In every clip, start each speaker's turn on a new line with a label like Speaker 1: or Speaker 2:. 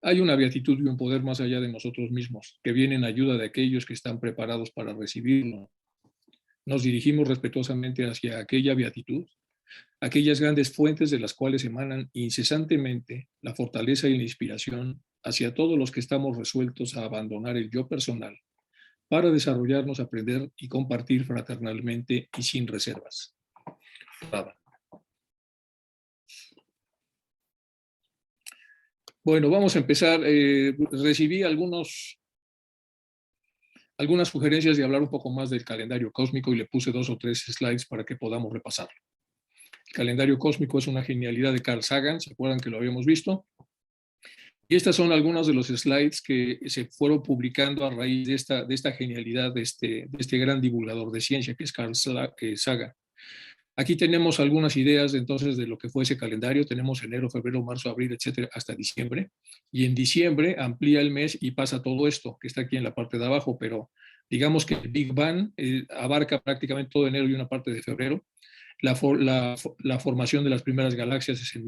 Speaker 1: Hay una beatitud y un poder más allá de nosotros mismos, que viene en ayuda de aquellos que están preparados para recibirlo. Nos dirigimos respetuosamente hacia aquella beatitud, aquellas grandes fuentes de las cuales emanan incesantemente la fortaleza y la inspiración hacia todos los que estamos resueltos a abandonar el yo personal para desarrollarnos, aprender y compartir fraternalmente y sin reservas. Nada. Bueno, vamos a empezar. Recibí algunas sugerencias de hablar un poco más del calendario cósmico y le puse 2 o 3 slides para que podamos repasarlo. El calendario cósmico es una genialidad de Carl Sagan, ¿se acuerdan que lo habíamos visto? Y estas son algunos de los slides que se fueron publicando a raíz de esta genialidad de este gran divulgador de ciencia que es Carl Sagan. Aquí tenemos algunas ideas entonces de lo que fue ese calendario. Tenemos enero, febrero, marzo, abril, etcétera, hasta diciembre. Y en diciembre amplía el mes y pasa todo esto que está aquí en la parte de abajo, pero digamos que el Big Bang abarca prácticamente todo enero y una parte de febrero. La formación de las primeras galaxias es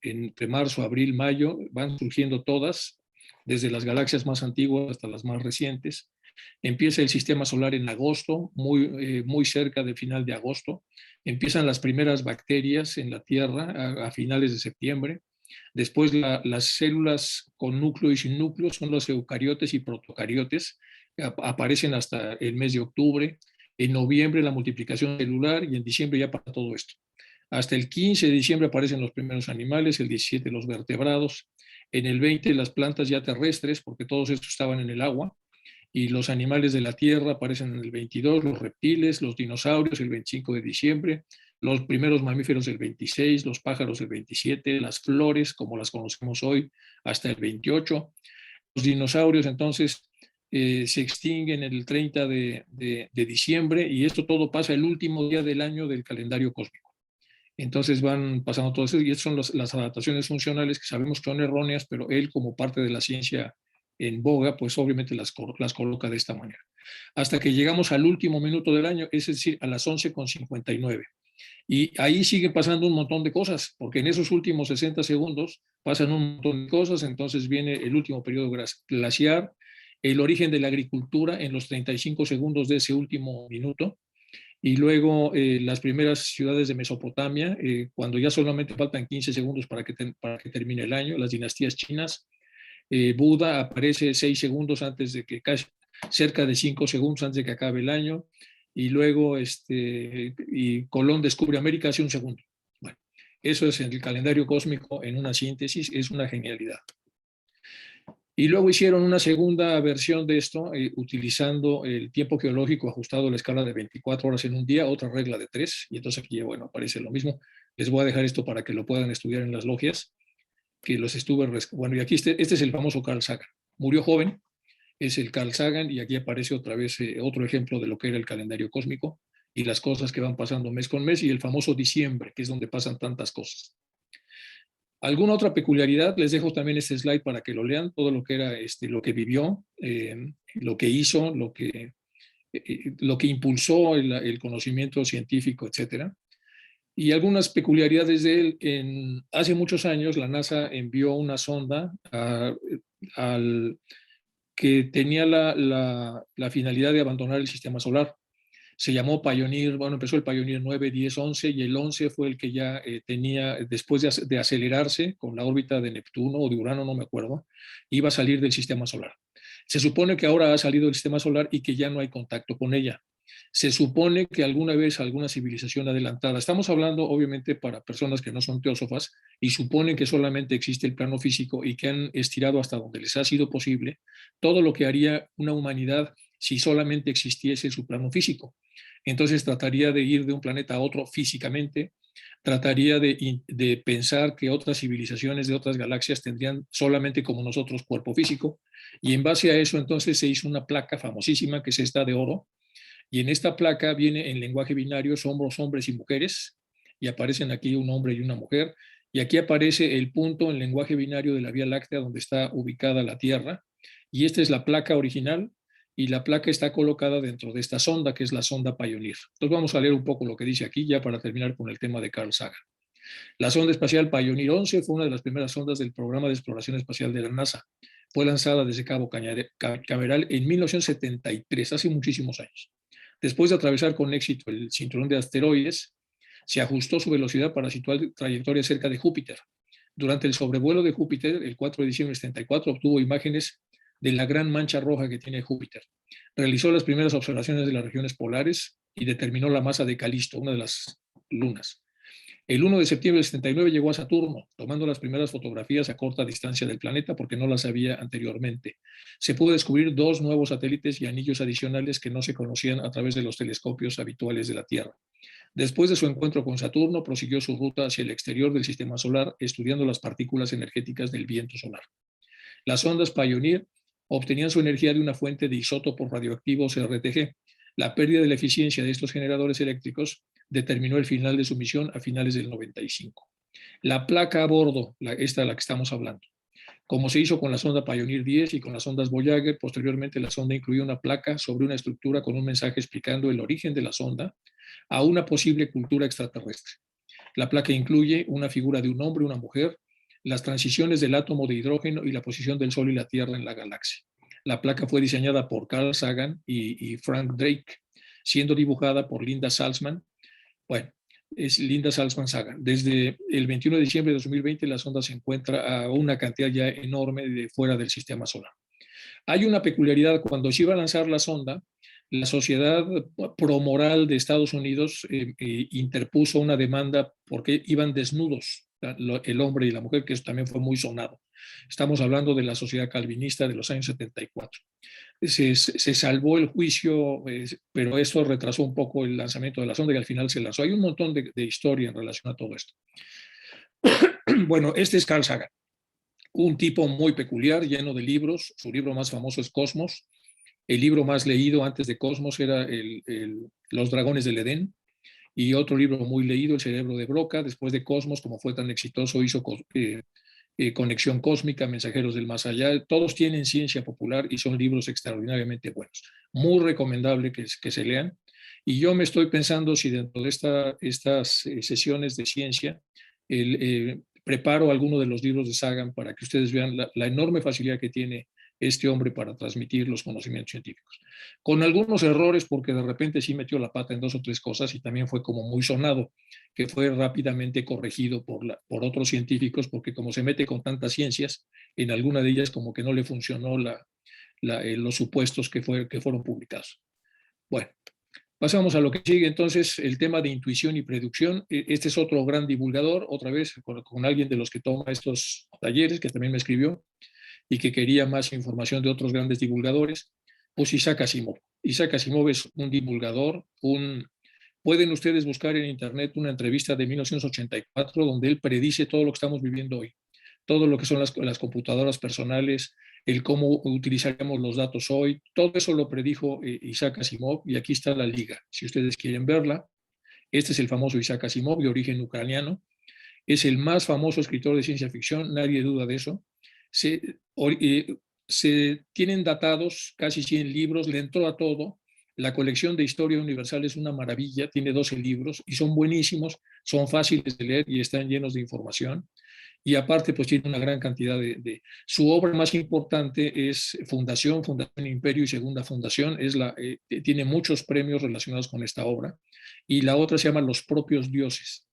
Speaker 1: entre marzo, abril, mayo, van surgiendo todas, desde las galaxias más antiguas hasta las más recientes. Empieza el sistema solar en agosto, muy cerca del final de agosto. Empiezan las primeras bacterias en la Tierra a finales de septiembre. Después las células con núcleo y sin núcleo son los eucariotes y protocariotes, aparecen hasta el mes de octubre. En noviembre la multiplicación celular y en diciembre ya para todo esto. Hasta el 15 de diciembre aparecen los primeros animales, el 17 los vertebrados, en el 20 las plantas ya terrestres, porque todos estos estaban en el agua, y los animales de la tierra aparecen en el 22, los reptiles, los dinosaurios el 25 de diciembre, los primeros mamíferos el 26, los pájaros el 27, las flores como las conocemos hoy hasta el 28. Los dinosaurios entonces se extinguen el 30 de diciembre y esto todo pasa el último día del año del calendario cósmico. Entonces van pasando todo eso y estas son las adaptaciones funcionales que sabemos que son erróneas, pero él como parte de la ciencia en boga, pues obviamente las coloca de esta manera. Hasta que llegamos al último minuto del año, es decir, a las 11:59. Y ahí sigue pasando un montón de cosas, porque en esos últimos 60 segundos pasan un montón de cosas, entonces viene el último periodo glaciar, el origen de la agricultura en los 35 segundos de ese último minuto, y luego las primeras ciudades de Mesopotamia, cuando ya solamente faltan 15 segundos para que termine el año, las dinastías chinas. Buda aparece 6 segundos antes de que, casi cerca de 5 segundos antes de que acabe el año, y luego y Colón descubre América hace un segundo. Bueno, eso es el calendario cósmico en una síntesis, es una genialidad. Y luego hicieron una segunda versión de esto, utilizando el tiempo geológico ajustado a la escala de 24 horas en un día, otra regla de 3, y entonces aquí, bueno, aparece lo mismo. Les voy a dejar esto para que lo puedan estudiar en las logias, que los estuve, bueno, y aquí este es el famoso Carl Sagan. Murió joven, es el Carl Sagan, y aquí aparece otra vez otro ejemplo de lo que era el calendario cósmico y las cosas que van pasando mes con mes, y el famoso diciembre, que es donde pasan tantas cosas. ¿Alguna otra peculiaridad? Les dejo también este slide para que lo lean, todo lo que era lo que vivió, lo que hizo, lo que impulsó el conocimiento científico, etcétera. Y algunas peculiaridades de él. Hace muchos años la NASA envió una sonda que tenía la finalidad de abandonar el sistema solar. Se llamó Pioneer, bueno, empezó el Pioneer 9, 10, 11, y el 11 fue el que ya tenía, después de acelerarse con la órbita de Neptuno o de Urano, no me acuerdo, iba a salir del sistema solar. Se supone que ahora ha salido del sistema solar y que ya no hay contacto con ella. Se supone que alguna vez alguna civilización adelantada, estamos hablando obviamente para personas que no son teósofas y suponen que solamente existe el plano físico y que han estirado hasta donde les ha sido posible todo lo que haría una humanidad si solamente existiese su plano físico. Entonces trataría de ir de un planeta a otro físicamente, trataría de pensar que otras civilizaciones de otras galaxias tendrían solamente como nosotros cuerpo físico, y en base a eso entonces se hizo una placa famosísima que es esta de oro, y en esta placa viene en lenguaje binario hombres y mujeres, y aparecen aquí un hombre y una mujer, y aquí aparece el punto en lenguaje binario de la Vía Láctea donde está ubicada la Tierra, y esta es la placa original, y la placa está colocada dentro de esta sonda, que es la sonda Pioneer. Entonces vamos a leer un poco lo que dice aquí, ya para terminar con el tema de Carl Sagan. La sonda espacial Pioneer 11 fue una de las primeras sondas del programa de exploración espacial de la NASA. Fue lanzada desde Cabo Cañaveral en 1973, hace muchísimos años. Después de atravesar con éxito el cinturón de asteroides, se ajustó su velocidad para situar trayectoria cerca de Júpiter. Durante el sobrevuelo de Júpiter, el 4 de diciembre de 74, obtuvo imágenes de la gran mancha roja que tiene Júpiter. Realizó las primeras observaciones de las regiones polares y determinó la masa de Calisto, una de las lunas. El 1 de septiembre del 79 llegó a Saturno, tomando las primeras fotografías a corta distancia del planeta porque no las había anteriormente. Se pudo descubrir 2 nuevos satélites y anillos adicionales que no se conocían a través de los telescopios habituales de la Tierra. Después de su encuentro con Saturno, prosiguió su ruta hacia el exterior del sistema solar, estudiando las partículas energéticas del viento solar. Las sondas Pioneer obtenían su energía de una fuente de isótopos radioactivos RTG. La pérdida de la eficiencia de estos generadores eléctricos determinó el final de su misión a finales del 95. La placa a bordo, esta de la que estamos hablando, como se hizo con la sonda Pioneer 10 y con las sondas Voyager, posteriormente la sonda incluía una placa sobre una estructura con un mensaje explicando el origen de la sonda a una posible cultura extraterrestre. La placa incluye una figura de un hombre y una mujer, las transiciones del átomo de hidrógeno y la posición del Sol y la Tierra en la galaxia. La placa fue diseñada por Carl Sagan y Frank Drake, siendo dibujada por Linda Salzman. Bueno, es Linda Salzman Sagan. Desde el 21 de diciembre de 2020 la sonda se encuentra a una cantidad ya enorme de fuera del sistema solar. Hay una peculiaridad: cuando se iba a lanzar la sonda, la Sociedad Promoral de Estados Unidos interpuso una demanda porque iban desnudos el hombre y la mujer, que eso también fue muy sonado. Estamos hablando de la Sociedad Calvinista de los años 74. Se salvó el juicio, pero esto retrasó un poco el lanzamiento de la sonda y al final se lanzó. Hay un montón de historia en relación a todo esto. Bueno, este es Carl Sagan, un tipo muy peculiar, lleno de libros. Su libro más famoso es Cosmos. El libro más leído antes de Cosmos era Los Dragones del Edén, y otro libro muy leído, El Cerebro de Broca. Después de Cosmos, como fue tan exitoso, hizo Conexión Cósmica, Mensajeros del Más Allá. Todos tienen ciencia popular y son libros extraordinariamente buenos. Muy recomendable que se lean. Y yo me estoy pensando si dentro de estas sesiones de ciencia preparo alguno de los libros de Sagan para que ustedes vean la enorme facilidad que tiene este hombre para transmitir los conocimientos científicos. Con algunos errores, porque de repente sí metió la pata en 2 o 3 cosas y también fue como muy sonado, que fue rápidamente corregido por otros científicos, porque como se mete con tantas ciencias, en alguna de ellas como que no le funcionó los supuestos que fueron publicados. Bueno, pasamos a lo que sigue entonces, el tema de intuición y predicción. Este es otro gran divulgador, otra vez con alguien de los que toma estos talleres, que también me escribió y que quería más información de otros grandes divulgadores, pues Isaac Asimov. Isaac Asimov es un divulgador. Pueden ustedes buscar en internet una entrevista de 1984 donde él predice todo lo que estamos viviendo hoy, todo lo que son las computadoras personales, el cómo utilizaríamos los datos hoy. Todo eso lo predijo Isaac Asimov, y aquí está la liga, si ustedes quieren verla. Este es el famoso Isaac Asimov, de origen ucraniano. Es el más famoso escritor de ciencia ficción, nadie duda de eso. Se tienen datados casi 100 libros, le entró a todo. La colección de Historia Universal es una maravilla, tiene 12 libros y son buenísimos, son fáciles de leer y están llenos de información. Y aparte, pues tiene una gran cantidad Su obra más importante es Fundación Imperio y Segunda Fundación. Tiene muchos premios relacionados con esta obra. Y la otra se llama Los Propios Dioses.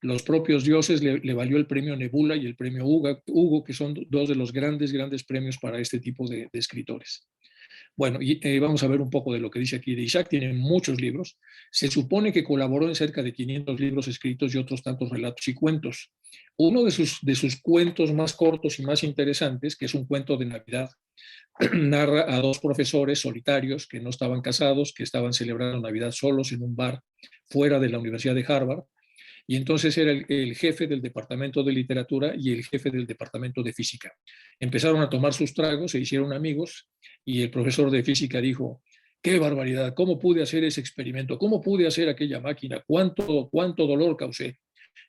Speaker 1: Los Propios Dioses le valió el premio Nebula y el premio Hugo, que son 2 de los grandes premios para este tipo de escritores. Bueno, y vamos a ver un poco de lo que dice aquí de Isaac. Tiene muchos libros. Se supone que colaboró en cerca de 500 libros escritos y otros tantos relatos y cuentos. Uno de sus cuentos más cortos y más interesantes, que es un cuento de Navidad, narra a 2 profesores solitarios que no estaban casados, que estaban celebrando Navidad solos en un bar fuera de la Universidad de Harvard. Y entonces era el jefe del departamento de literatura y el jefe del departamento de física. Empezaron a tomar sus tragos, se hicieron amigos, y el profesor de física dijo: ¡qué barbaridad! ¿Cómo pude hacer ese experimento? ¿Cómo pude hacer aquella máquina? ¿Cuánto dolor causé?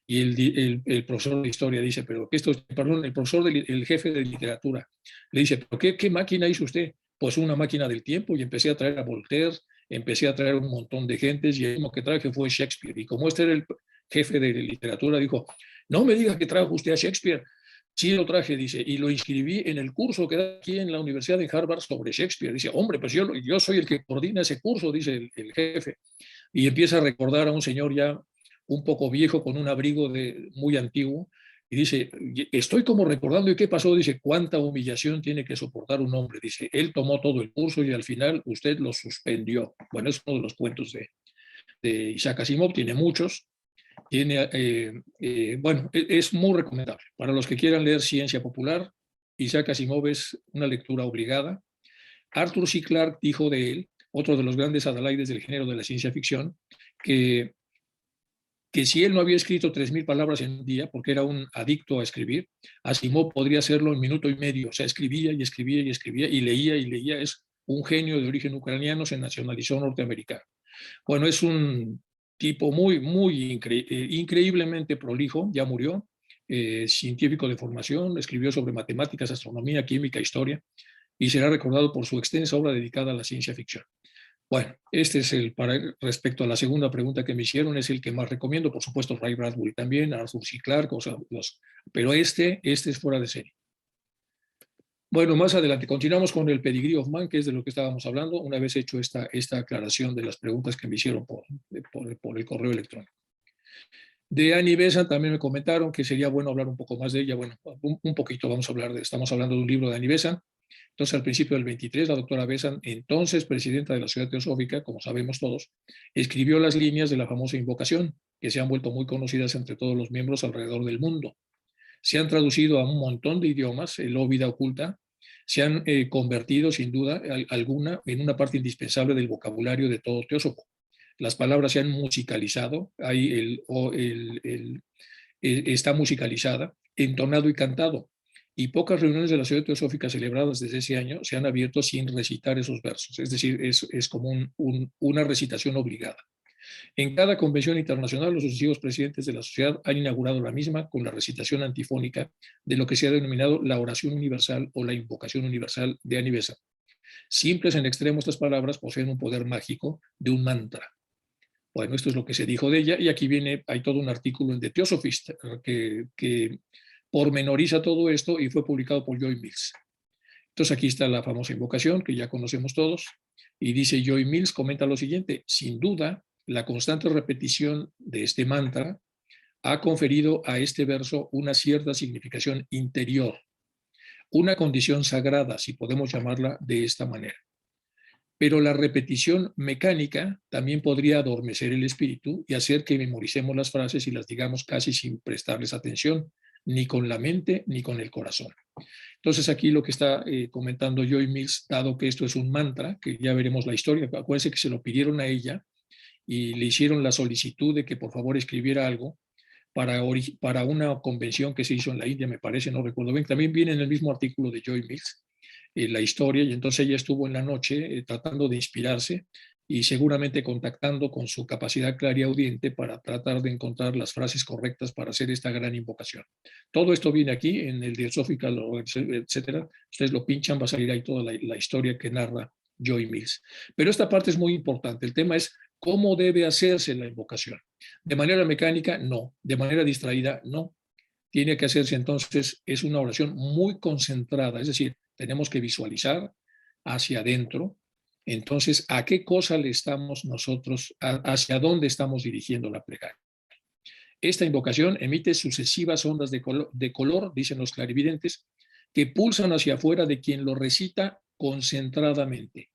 Speaker 1: Y el profesor de historia dice: pero que perdón, el jefe de literatura le dice: ¿pero qué máquina hizo usted? Pues una máquina del tiempo, y empecé a traer a Voltaire, empecé a traer un montón de gentes, y el último que traje fue Shakespeare. Y como este era el jefe de literatura, dijo, no me diga que trajo usted a Shakespeare. Sí, lo traje, dice, y lo inscribí en el curso que da aquí en la Universidad de Harvard sobre Shakespeare. Dice, hombre, pues yo soy el que coordina ese curso, dice el jefe. Y empieza a recordar a un señor ya un poco viejo con un abrigo muy antiguo. Y dice, estoy como recordando, ¿y qué pasó? Dice, ¿cuánta humillación tiene que soportar un hombre? Dice, él tomó todo el curso y al final usted lo suspendió. Bueno, es uno de los cuentos de Isaac Asimov, tiene muchos. Bueno, es muy recomendable. Para los que quieran leer ciencia popular, Isaac Asimov es una lectura obligada. Arthur C. Clarke dijo de él, otro de los grandes adalides del género de la ciencia ficción, que, que si él no había escrito 3.000 palabras en un día, porque era un adicto a escribir, Asimov podría hacerlo en minuto y medio. O sea, escribía y escribía y escribía y leía y leía. Es un genio de origen ucraniano, se nacionalizó norteamericano. Bueno, es un tipo increíblemente prolijo, ya murió, científico de formación, escribió sobre matemáticas, astronomía, química, historia, y será recordado por su extensa obra dedicada a la ciencia ficción. Bueno, este es respecto a la segunda pregunta que me hicieron, es el que más recomiendo, por supuesto Ray Bradbury también, Arthur C. Clarke, pero este es fuera de serie. Bueno, más adelante continuamos con el Pedigree of Man, que es de lo que estábamos hablando, una vez hecho esta aclaración de las preguntas que me hicieron por el correo electrónico. De Annie Besant también me comentaron que sería bueno hablar un poco más de ella. Bueno, un poquito vamos a hablar estamos hablando de un libro de Annie Besant. Entonces, al principio del 23, la doctora Besant, entonces presidenta de la Sociedad Teosófica, como sabemos todos, escribió las líneas de la famosa invocación, que se han vuelto muy conocidas entre todos los miembros alrededor del mundo. Se han traducido a un montón de idiomas, el Vida Oculta, se han convertido sin duda alguna en una parte indispensable del vocabulario de todo teósofo. Las palabras se han musicalizado, está musicalizada, entonado y cantado, y pocas reuniones de la Sociedad Teosófica celebradas desde ese año se han abierto sin recitar esos versos, es decir, es como una recitación obligada. En cada convención internacional, los sucesivos presidentes de la sociedad han inaugurado la misma con la recitación antifónica de lo que se ha denominado la oración universal o la invocación universal de Annie Besant. Simples en extremo, estas palabras poseen un poder mágico de un mantra. Bueno, esto es lo que se dijo de ella, y aquí hay todo un artículo en The Theosophist que pormenoriza todo esto y fue publicado por Joy Mills. Entonces aquí está la famosa invocación que ya conocemos todos, y dice Joy Mills, comenta lo siguiente: sin duda, la constante repetición de este mantra ha conferido a este verso una cierta significación interior, una condición sagrada, si podemos llamarla de esta manera. Pero la repetición mecánica también podría adormecer el espíritu y hacer que memoricemos las frases y las digamos casi sin prestarles atención, ni con la mente ni con el corazón. Entonces aquí lo que está comentando Joy Mills, dado que esto es un mantra, que ya veremos la historia, acuérdense que se lo pidieron a ella y le hicieron la solicitud de que por favor escribiera algo para una convención que se hizo en la India, me parece, no recuerdo bien. También viene en el mismo artículo de Joy Mills la historia, y entonces ella estuvo en la noche tratando de inspirarse y seguramente contactando con su capacidad clariaudiente para tratar de encontrar las frases correctas para hacer esta gran invocación. Todo esto viene aquí en el Theosophical, etcétera. Ustedes lo pinchan, va a salir ahí toda la historia que narra Joy Mills. Pero esta parte es muy importante. El tema es cómo debe hacerse la invocación. De manera mecánica, no. De manera distraída, no. Tiene que hacerse entonces, es una oración muy concentrada, es decir, tenemos que visualizar hacia adentro. Entonces, ¿a qué cosa le estamos nosotros, hacia dónde estamos dirigiendo la plegaria? Esta invocación emite sucesivas ondas de color, dicen los clarividentes, que pulsan hacia afuera de quien lo recita concentradamente.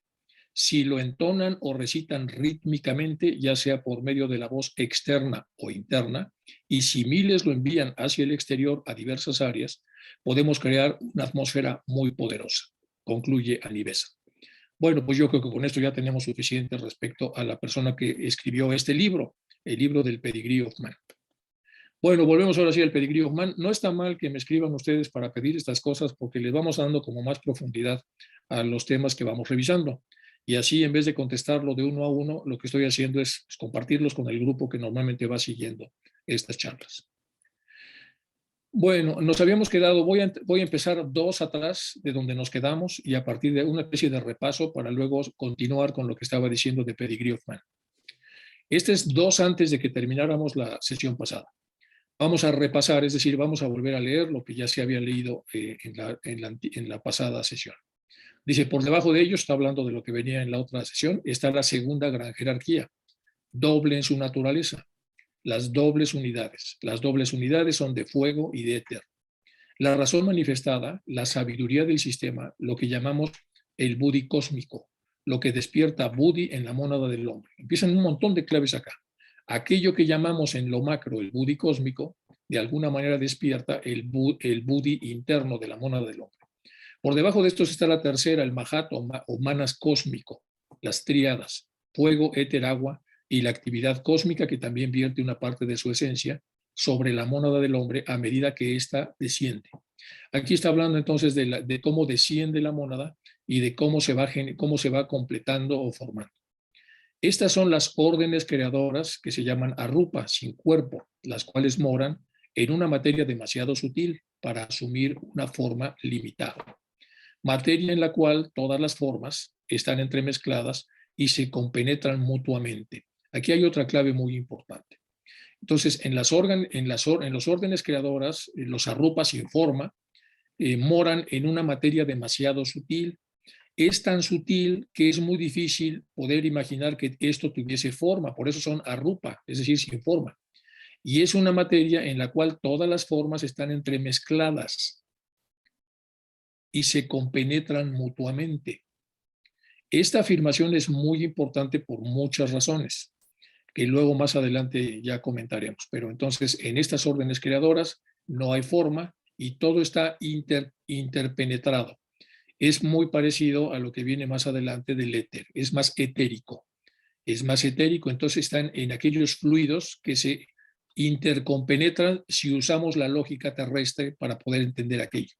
Speaker 1: Si lo entonan o recitan rítmicamente, ya sea por medio de la voz externa o interna, y si miles lo envían hacia el exterior a diversas áreas, podemos crear una atmósfera muy poderosa, concluye Annie Besant. Bueno, pues yo creo que con esto ya tenemos suficiente respecto a la persona que escribió este libro, el libro del Pedigree of Man. Bueno, volvemos ahora sí al Pedigree of Man. No está mal que me escriban ustedes para pedir estas cosas porque les vamos dando como más profundidad a los temas que vamos revisando. Y así, en vez de contestarlo de uno a uno, lo que estoy haciendo es compartirlos con el grupo que normalmente va siguiendo estas charlas. Bueno, nos habíamos quedado, voy a empezar dos atrás de donde nos quedamos y a partir de una especie de repaso para luego continuar con lo que estaba diciendo de Pedigree of Man. Este es 2 antes de que termináramos la sesión pasada. Vamos a repasar, es decir, vamos a volver a leer lo que ya se había leído en la pasada sesión. Dice, por debajo de ello, está hablando de lo que venía en la otra sesión, está la segunda gran jerarquía, doble en su naturaleza, las dobles unidades. Las dobles unidades son de fuego y de éter. La razón manifestada, la sabiduría del sistema, lo que llamamos el Buddhi cósmico, lo que despierta Buddhi en la mónada del hombre. Empiezan un montón de claves acá. Aquello que llamamos en lo macro el Buddhi cósmico, de alguna manera despierta el Buddhi interno de la mónada del hombre. Por debajo de estos está la tercera, el Mahat o Manas cósmico, las tríadas, fuego, éter, agua, y la actividad cósmica que también vierte una parte de su esencia sobre la mónada del hombre a medida que ésta desciende. Aquí está hablando entonces de cómo desciende la mónada y de cómo se va completando o formando. Estas son las órdenes creadoras que se llaman arrupa, sin cuerpo, las cuales moran en una materia demasiado sutil para asumir una forma limitada. Materia en la cual todas las formas están entremezcladas y se compenetran mutuamente. Aquí hay otra clave muy importante. Entonces, en los órdenes creadoras, los arrupas sin forma, moran en una materia demasiado sutil. Es tan sutil que es muy difícil poder imaginar que esto tuviese forma, por eso son arrupa, es decir, sin forma. Y es una materia en la cual todas las formas están entremezcladas y se compenetran mutuamente. Esta afirmación es muy importante por muchas razones, que luego más adelante ya comentaremos. Pero entonces, en estas órdenes creadoras no hay forma y todo está interpenetrado. Es muy parecido a lo que viene más adelante del éter, es más etérico. Es más etérico, entonces están en aquellos fluidos que se intercompenetran si usamos la lógica terrestre para poder entender aquello.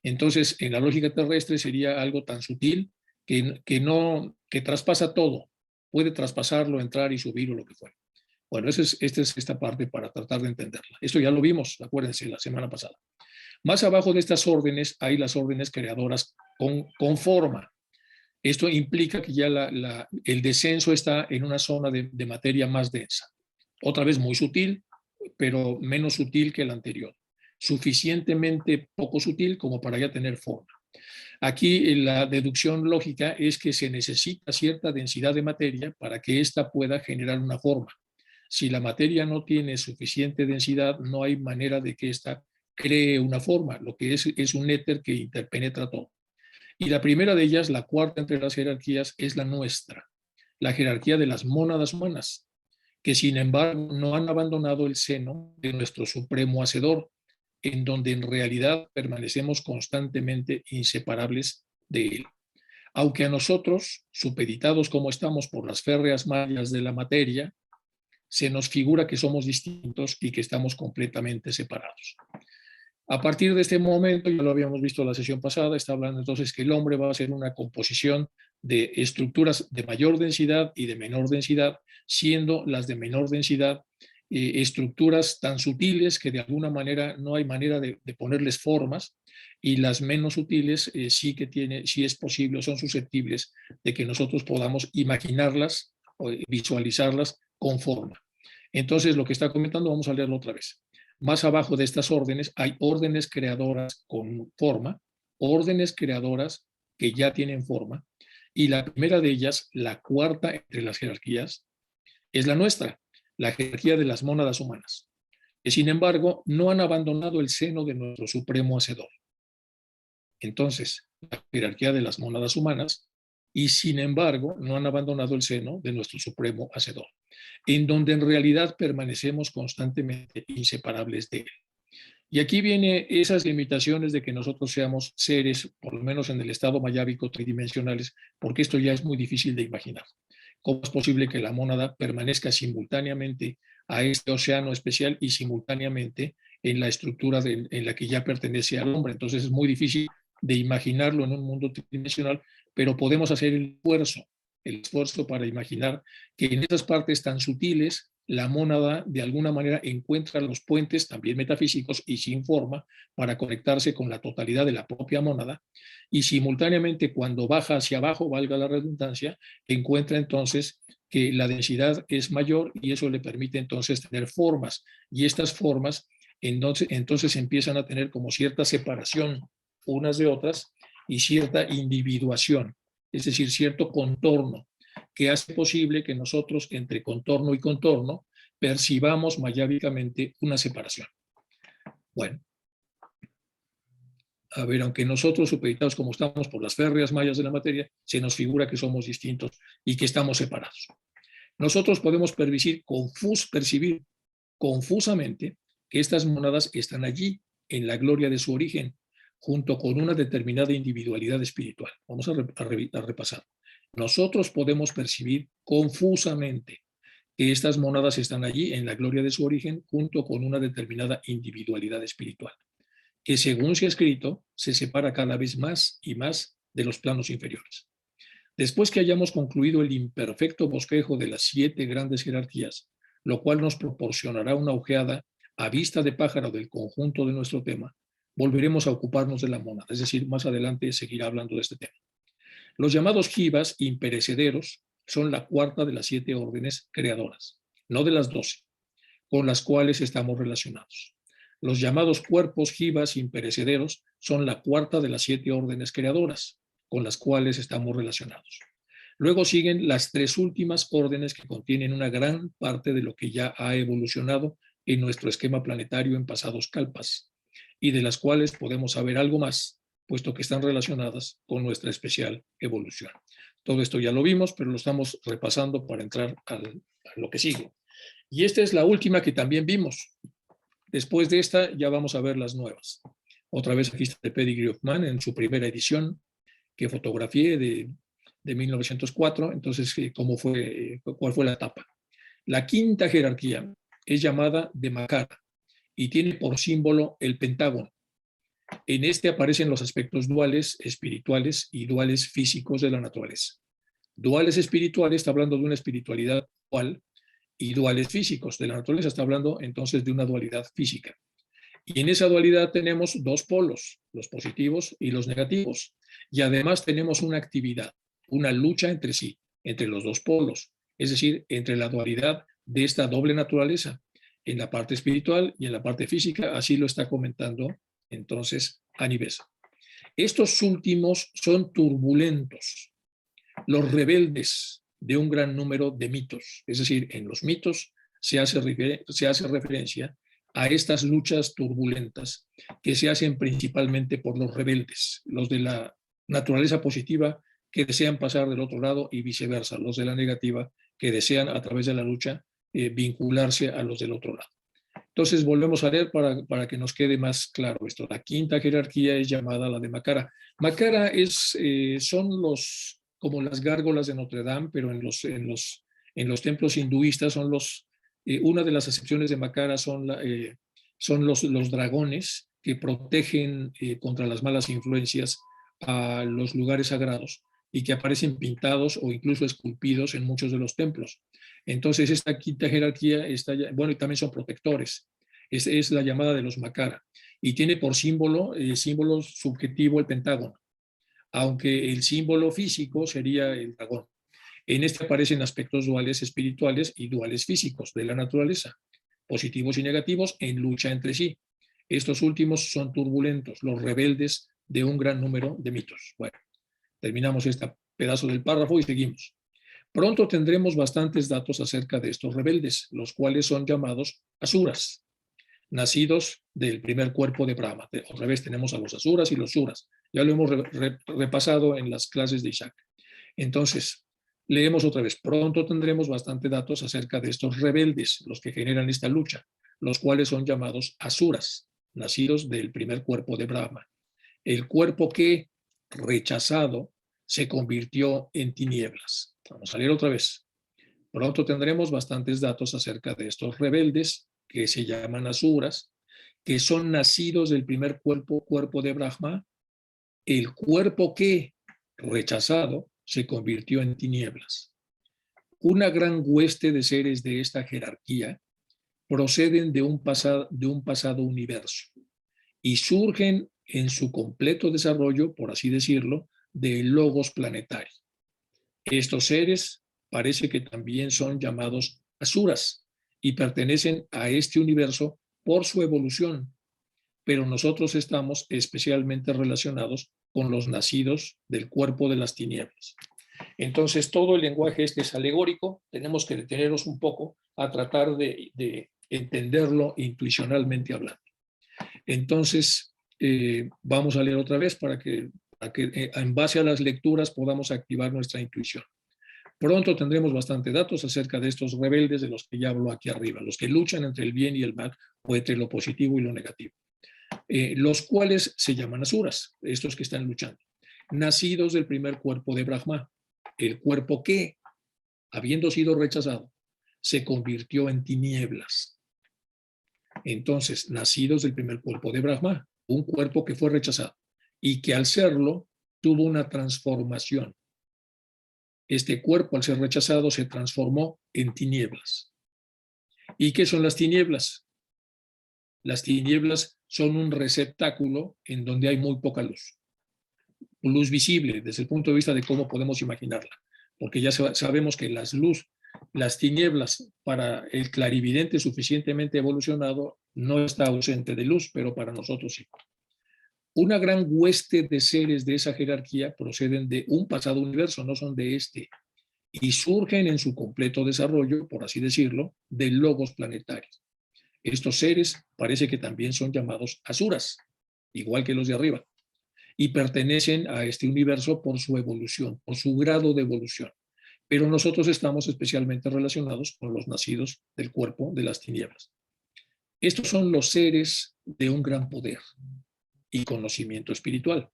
Speaker 1: Entonces, en la lógica terrestre sería algo tan sutil que traspasa todo. Puede traspasarlo, entrar y subir o lo que fuera. Bueno, esta es esta parte para tratar de entenderla. Esto ya lo vimos, acuérdense, la semana pasada. Más abajo de estas órdenes hay las órdenes creadoras con forma. Esto implica que ya el descenso está en una zona de materia más densa. Otra vez muy sutil, pero menos sutil que la anterior. Suficientemente poco sutil como para ya tener forma. Aquí la deducción lógica es que se necesita cierta densidad de materia para que ésta pueda generar una forma. Si la materia no tiene suficiente densidad, no hay manera de que ésta cree una forma, lo que es un éter que interpenetra todo. Y la primera de ellas, la cuarta entre las jerarquías, es la nuestra, la jerarquía de las mónadas humanas, que sin embargo no han abandonado el seno de nuestro supremo hacedor, en donde en realidad permanecemos constantemente inseparables de él. Aunque a nosotros, supeditados como estamos por las férreas mallas de la materia, se nos figura que somos distintos y que estamos completamente separados. A partir de este momento, ya lo habíamos visto en la sesión pasada, está hablando entonces que el hombre va a ser una composición de estructuras de mayor densidad y de menor densidad, siendo las de menor densidad estructuras tan sutiles que de alguna manera no hay manera de ponerles formas, y las menos sutiles sí es posible, son susceptibles de que nosotros podamos imaginarlas o visualizarlas con forma. Entonces, lo que está comentando, vamos a leerlo otra vez. Más abajo de estas órdenes hay órdenes creadoras con forma, órdenes creadoras que ya tienen forma, y la primera de ellas, la cuarta entre las jerarquías, es la nuestra, la jerarquía de las mónadas humanas, que sin embargo no han abandonado el seno de nuestro supremo hacedor. Entonces, la jerarquía de las mónadas humanas, y sin embargo no han abandonado el seno de nuestro supremo hacedor, en donde en realidad permanecemos constantemente inseparables de él. Y aquí vienen esas limitaciones de que nosotros seamos seres, por lo menos en el estado mayábico, tridimensionales, porque esto ya es muy difícil de imaginar. ¿Cómo es posible que la mónada permanezca simultáneamente a este océano especial y simultáneamente en la estructura en la que ya pertenece al hombre? Entonces es muy difícil de imaginarlo en un mundo tridimensional, pero podemos hacer el esfuerzo para imaginar que en estas partes tan sutiles la mónada de alguna manera encuentra los puentes también metafísicos y sin forma para conectarse con la totalidad de la propia mónada, y simultáneamente cuando baja hacia abajo, valga la redundancia, encuentra entonces que la densidad es mayor y eso le permite entonces tener formas. Y estas formas entonces empiezan a tener como cierta separación unas de otras y cierta individuación, es decir, cierto contorno, que hace posible que nosotros entre contorno y contorno percibamos mayábicamente una separación. Bueno, a ver, aunque nosotros supeditados como estamos por las férreas mallas de la materia, se nos figura que somos distintos y que estamos separados. Nosotros podemos percibir confusamente que estas monadas están allí, en la gloria de su origen, junto con una determinada individualidad espiritual. Vamos a repasar. Nosotros podemos percibir confusamente que estas monadas están allí, en la gloria de su origen, junto con una determinada individualidad espiritual, que según se ha escrito, se separa cada vez más y más de los planos inferiores. Después que hayamos concluido el imperfecto bosquejo de las 7 grandes jerarquías, lo cual nos proporcionará una ojeada a vista de pájaro del conjunto de nuestro tema, volveremos a ocuparnos de la mónada, es decir, más adelante seguirá hablando de este tema. Los llamados jivas imperecederos son la cuarta de las 7 órdenes creadoras, no de las 12, con las cuales estamos relacionados. Los llamados cuerpos jivas imperecederos son la cuarta de las 7 órdenes creadoras, con las cuales estamos relacionados. Luego siguen las 3 últimas órdenes que contienen una gran parte de lo que ya ha evolucionado en nuestro esquema planetario en pasados kalpas, y de las cuales podemos saber algo más, puesto que están relacionadas con nuestra especial evolución. Todo esto ya lo vimos, pero lo estamos repasando para entrar a lo que sigue. Y esta es la última que también vimos. Después de esta ya vamos a ver las nuevas. Otra vez aquí está The Pedigree of Man en su primera edición, que fotografié de 1904. Entonces, ¿cuál fue la etapa? La quinta jerarquía es llamada de Makara y tiene por símbolo el pentágono. En este aparecen los aspectos duales espirituales y duales físicos de la naturaleza. Duales espirituales está hablando de una espiritualidad dual, y duales físicos de la naturaleza está hablando entonces de una dualidad física. Y en esa dualidad tenemos 2 polos, los positivos y los negativos. Y además tenemos una actividad, una lucha entre sí, entre los 2 polos, es decir, entre la dualidad de esta doble naturaleza, en la parte espiritual y en la parte física. Así lo está comentando entonces Anivesa. Estos últimos son turbulentos, los rebeldes de un gran número de mitos. Es decir, en los mitos se hace referencia a estas luchas turbulentas que se hacen principalmente por los rebeldes, los de la naturaleza positiva que desean pasar del otro lado y viceversa, los de la negativa que desean a través de la lucha vincularse a los del otro lado. Entonces volvemos a leer para que nos quede más claro esto. La quinta jerarquía es llamada la de Makara. Makara son como las gárgolas de Notre Dame, pero en los templos hinduistas son una de las acepciones de Makara son los dragones que protegen contra las malas influencias a los lugares sagrados y que aparecen pintados o incluso esculpidos en muchos de los templos. Entonces esta quinta jerarquía y también son protectores. Es la llamada de los Makara y tiene por símbolo subjetivo el pentágono, aunque el símbolo físico sería el dragón. En este aparecen aspectos duales espirituales y duales físicos de la naturaleza, positivos y negativos en lucha entre sí. Estos últimos son turbulentos, los rebeldes de un gran número de mitos. Bueno, terminamos este pedazo del párrafo y seguimos. Pronto tendremos bastantes datos acerca de estos rebeldes, los cuales son llamados asuras, nacidos del primer cuerpo de Brahma. Otra vez tenemos a los asuras y los suras. Ya lo hemos repasado en las clases de Isaac. Entonces, leemos otra vez. Pronto tendremos bastantes datos acerca de estos rebeldes, los que generan esta lucha, los cuales son llamados asuras, nacidos del primer cuerpo de Brahma. El cuerpo que, rechazado, se convirtió en tinieblas. Vamos a leer otra vez. Pronto tendremos bastantes datos acerca de estos rebeldes, que se llaman asuras, que son nacidos del primer cuerpo de Brahma, el cuerpo que, rechazado, se convirtió en tinieblas. Una gran hueste de seres de esta jerarquía proceden de un pasado universo y surgen en su completo desarrollo, por así decirlo, del logos planetario. Estos seres parece que también son llamados asuras y pertenecen a este universo por su evolución, pero nosotros estamos especialmente relacionados con los nacidos del cuerpo de las tinieblas. Entonces, todo el lenguaje este es alegórico, tenemos que detenernos un poco a tratar de entenderlo intuicionalmente hablando. Entonces, vamos a leer otra vez para que en base a las lecturas podamos activar nuestra intuición. Pronto tendremos bastante datos acerca de estos rebeldes de los que ya hablo aquí arriba, los que luchan entre el bien y el mal o entre lo positivo y lo negativo, los cuales se llaman asuras, estos que están luchando, nacidos del primer cuerpo de Brahma, el cuerpo que, habiendo sido rechazado, se convirtió en tinieblas. Entonces, nacidos del primer cuerpo de Brahma, un cuerpo que fue rechazado y que al serlo tuvo una transformación. Este cuerpo, al ser rechazado, se transformó en tinieblas. ¿Y qué son las tinieblas? Las tinieblas son un receptáculo en donde hay muy poca luz. Luz visible desde el punto de vista de cómo podemos imaginarla, porque ya sabemos que las tinieblas para el clarividente suficientemente evolucionado no está ausente de luz, pero para nosotros sí. Una gran hueste de seres de esa jerarquía proceden de un pasado universo, no son de este, y surgen en su completo desarrollo, por así decirlo, de logos planetarios. Estos seres parece que también son llamados asuras, igual que los de arriba, y pertenecen a este universo por su evolución, por su grado de evolución. Pero nosotros estamos especialmente relacionados con los nacidos del cuerpo de las tinieblas. Estos son los seres de un gran poder y conocimiento espiritual,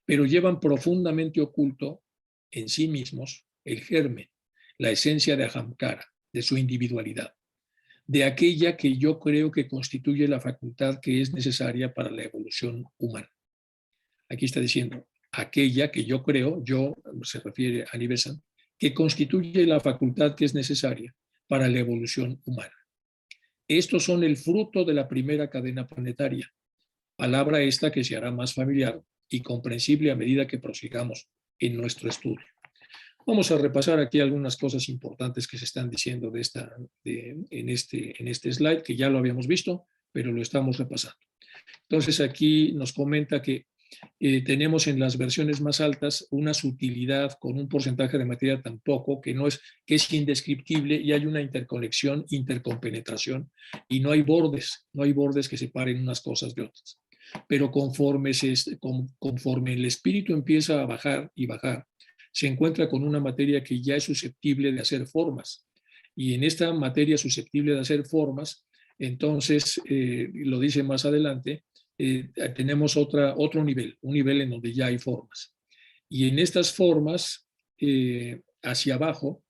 Speaker 1: pero llevan profundamente oculto en sí mismos el germen, la esencia de Ahamkara, de su individualidad, de aquella que yo creo que constituye la facultad que es necesaria para la evolución humana. Aquí está diciendo, aquella que yo creo, yo se refiere a Nivesan, que constituye la facultad que es necesaria para la evolución humana. Estos son el fruto de la primera cadena planetaria, palabra esta que se hará más familiar y comprensible a medida que prosigamos en nuestro estudio. Vamos a repasar aquí algunas cosas importantes que se están diciendo en este slide, que ya lo habíamos visto, pero lo estamos repasando. Entonces aquí nos comenta que tenemos en las versiones más altas una sutilidad con un porcentaje de materia tan poco que es indescriptible, y hay una interconexión, intercompenetración, y no hay bordes que separen unas cosas de otras. Pero conforme el espíritu empieza a bajar y bajar, se encuentra con una materia que ya es susceptible de hacer formas. Y en esta materia susceptible de hacer formas, entonces, lo dice más adelante, tenemos otro nivel, un nivel en donde ya hay formas. Y en estas formas, hacia abajo,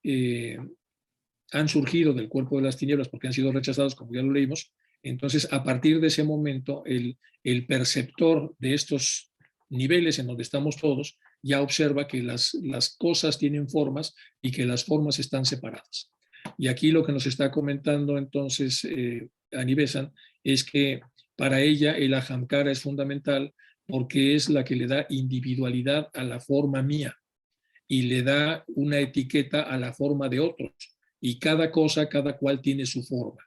Speaker 1: han surgido del cuerpo de las tinieblas porque han sido rechazados, como ya lo leímos. Entonces, a partir de ese momento, el perceptor de estos niveles en donde estamos todos ya observa que las cosas tienen formas y que las formas están separadas. Y aquí lo que nos está comentando entonces Anibesan es que para ella el Ahamkara es fundamental porque es la que le da individualidad a la forma mía y le da una etiqueta a la forma de otros. Y cada cosa, cada cual tiene su forma.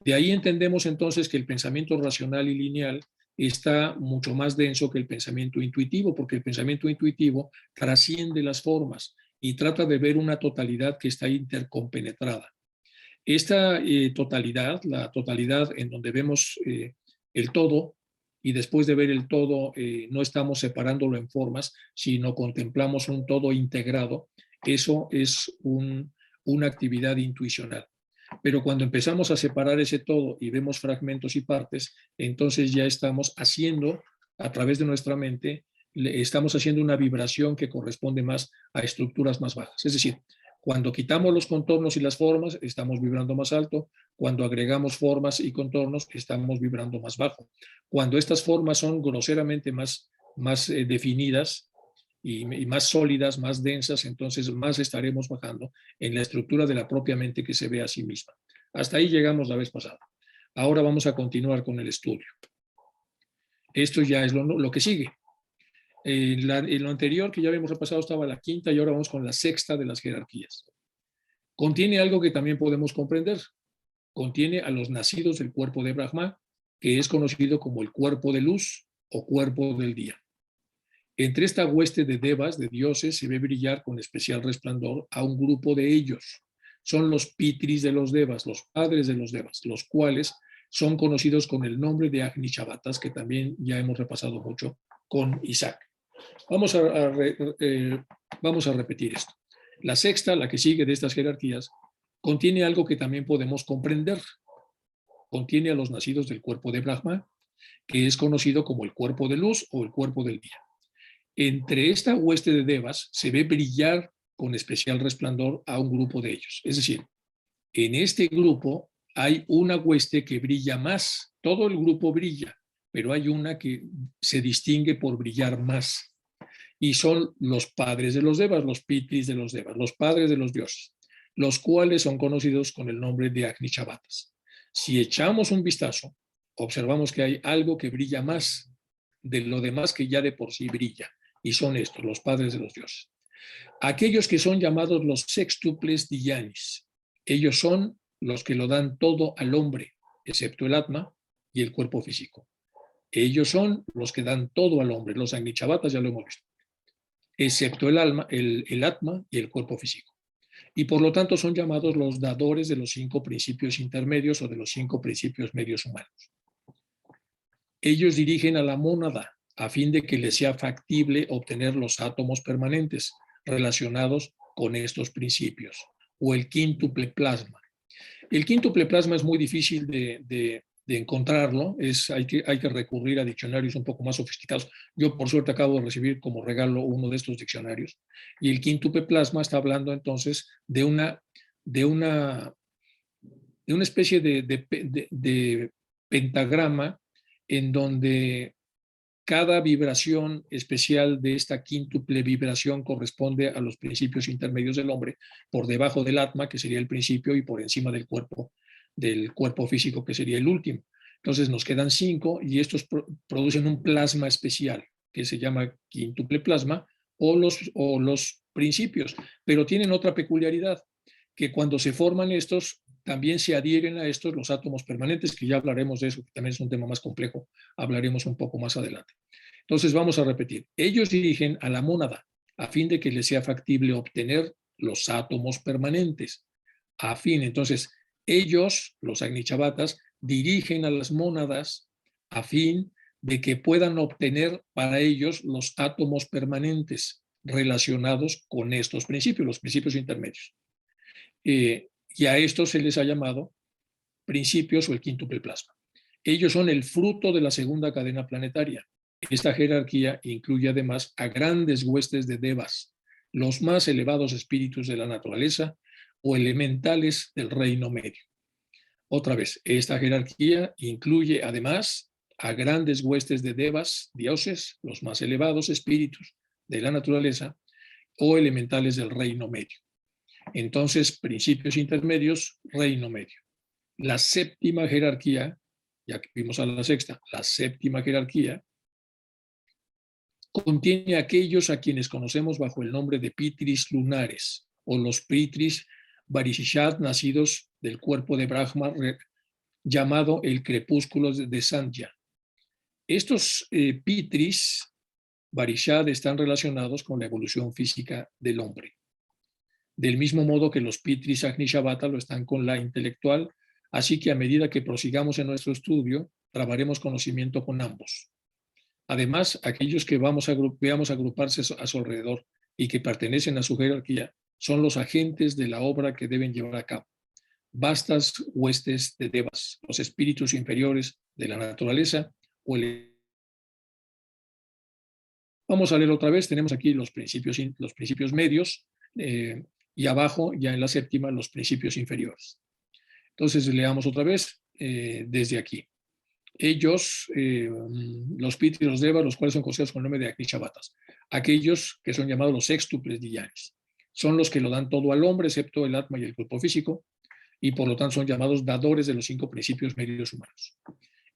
Speaker 1: De ahí entendemos entonces que el pensamiento racional y lineal está mucho más denso que el pensamiento intuitivo, porque el pensamiento intuitivo trasciende las formas y trata de ver una totalidad que está intercompenetrada. Esta totalidad, la totalidad en donde vemos el todo, y después de ver el todo no estamos separándolo en formas, sino contemplamos un todo integrado, eso es una actividad intuicional. Pero cuando empezamos a separar ese todo y vemos fragmentos y partes, entonces ya estamos haciendo, a través de nuestra mente, estamos haciendo una vibración que corresponde más a estructuras más bajas. Es decir, cuando quitamos los contornos y las formas, estamos vibrando más alto. Cuando agregamos formas y contornos, estamos vibrando más bajo. Cuando estas formas son groseramente más definidas y más sólidas, más densas, entonces más estaremos bajando en la estructura de la propia mente que se ve a sí misma. Hasta ahí llegamos la vez pasada. Ahora vamos a continuar con el estudio. Esto ya es lo que sigue. En lo anterior que ya habíamos repasado estaba la quinta y ahora vamos con la sexta de las jerarquías. Contiene algo que también podemos comprender. Contiene a los nacidos del cuerpo de Brahma, que es conocido como el cuerpo de luz o cuerpo del día. Entre esta hueste de devas, de dioses, se ve brillar con especial resplandor a un grupo de ellos. Son los pitris de los devas, los padres de los devas, los cuales son conocidos con el nombre de Agnishabatas, que también ya hemos repasado mucho con Isaac. Vamos a repetir esto. La sexta, la que sigue de estas jerarquías, contiene algo que también podemos comprender. Contiene a los nacidos del cuerpo de Brahma, que es conocido como el cuerpo de luz o el cuerpo del día. Entre esta hueste de devas se ve brillar con especial resplandor a un grupo de ellos. Es decir, en este grupo hay una hueste que brilla más. Todo el grupo brilla, pero hay una que se distingue por brillar más. Y son los padres de los devas, los pitris de los devas, los padres de los dioses, los cuales son conocidos con el nombre de Agnishabatas. Si echamos un vistazo, observamos que hay algo que brilla más de lo demás que ya de por sí brilla, y son estos, los padres de los dioses. Aquellos que son llamados los sextuples diyanis, ellos son los que lo dan todo al hombre, excepto el atma y el cuerpo físico. Ellos son los que dan todo al hombre, los Agnishabatas ya lo hemos visto, excepto el alma, el atma y el cuerpo físico. Y por lo tanto son llamados los dadores de los 5 principios intermedios o de los 5 principios medios humanos. Ellos dirigen a la mónada a fin de que les sea factible obtener los átomos permanentes relacionados con estos principios, o el quíntuple plasma. El quíntuple plasma es muy difícil de encontrarlo, hay que recurrir a diccionarios un poco más sofisticados. Yo, por suerte, acabo de recibir como regalo uno de estos diccionarios. Y el quíntuple plasma está hablando entonces de una especie de pentagrama en donde cada vibración especial de esta quíntuple vibración corresponde a los principios intermedios del hombre, por debajo del atma, que sería el principio, y por encima del cuerpo físico, que sería el último. Entonces nos quedan 5 y estos producen un plasma especial, que se llama quíntuple plasma, o los principios, pero tienen otra peculiaridad, que cuando se forman estos, también se adhieren a estos los átomos permanentes, que ya hablaremos de eso, que también es un tema más complejo, hablaremos un poco más adelante. Entonces vamos a repetir. Ellos dirigen a la mónada a fin de que les sea factible obtener los átomos permanentes. Entonces, ellos, los Agnishabatas, dirigen a las mónadas a fin de que puedan obtener para ellos los átomos permanentes relacionados con estos principios, los principios intermedios. Y a estos se les ha llamado principios o el quíntuple plasma. Ellos son el fruto de la segunda cadena planetaria. Esta jerarquía incluye además a grandes huestes de devas, los más elevados espíritus de la naturaleza o elementales del reino medio. Otra vez, esta jerarquía incluye además a grandes huestes de devas, dioses, los más elevados espíritus de la naturaleza o elementales del reino medio. Entonces, principios intermedios, reino medio. La séptima jerarquía, ya que vimos a la sexta, la séptima jerarquía contiene a aquellos a quienes conocemos bajo el nombre de pitris lunares o los pitris varishad, nacidos del cuerpo de Brahma, llamado el crepúsculo de Sandhya. Estos pitris varishad están relacionados con la evolución física del hombre. Del mismo modo que los pitris Agnishabata lo están con la intelectual, así que a medida que prosigamos en nuestro estudio, trabaremos conocimiento con ambos. Además, aquellos que veamos agruparse a su alrededor y que pertenecen a su jerarquía son los agentes de la obra que deben llevar a cabo. Vastas huestes de devas, los espíritus inferiores de la naturaleza o el... Vamos a leer otra vez, tenemos aquí los principios medios, y abajo, ya en la séptima, los principios inferiores. Entonces, leamos otra vez desde aquí. Ellos, los pitris y los devas, los cuales son conocidos con el nombre de Agnishabatas, aquellos que son llamados los sextuples diyanis, son los que lo dan todo al hombre, excepto el atma y el cuerpo físico, y por lo tanto son llamados dadores de los 5 principios medios humanos.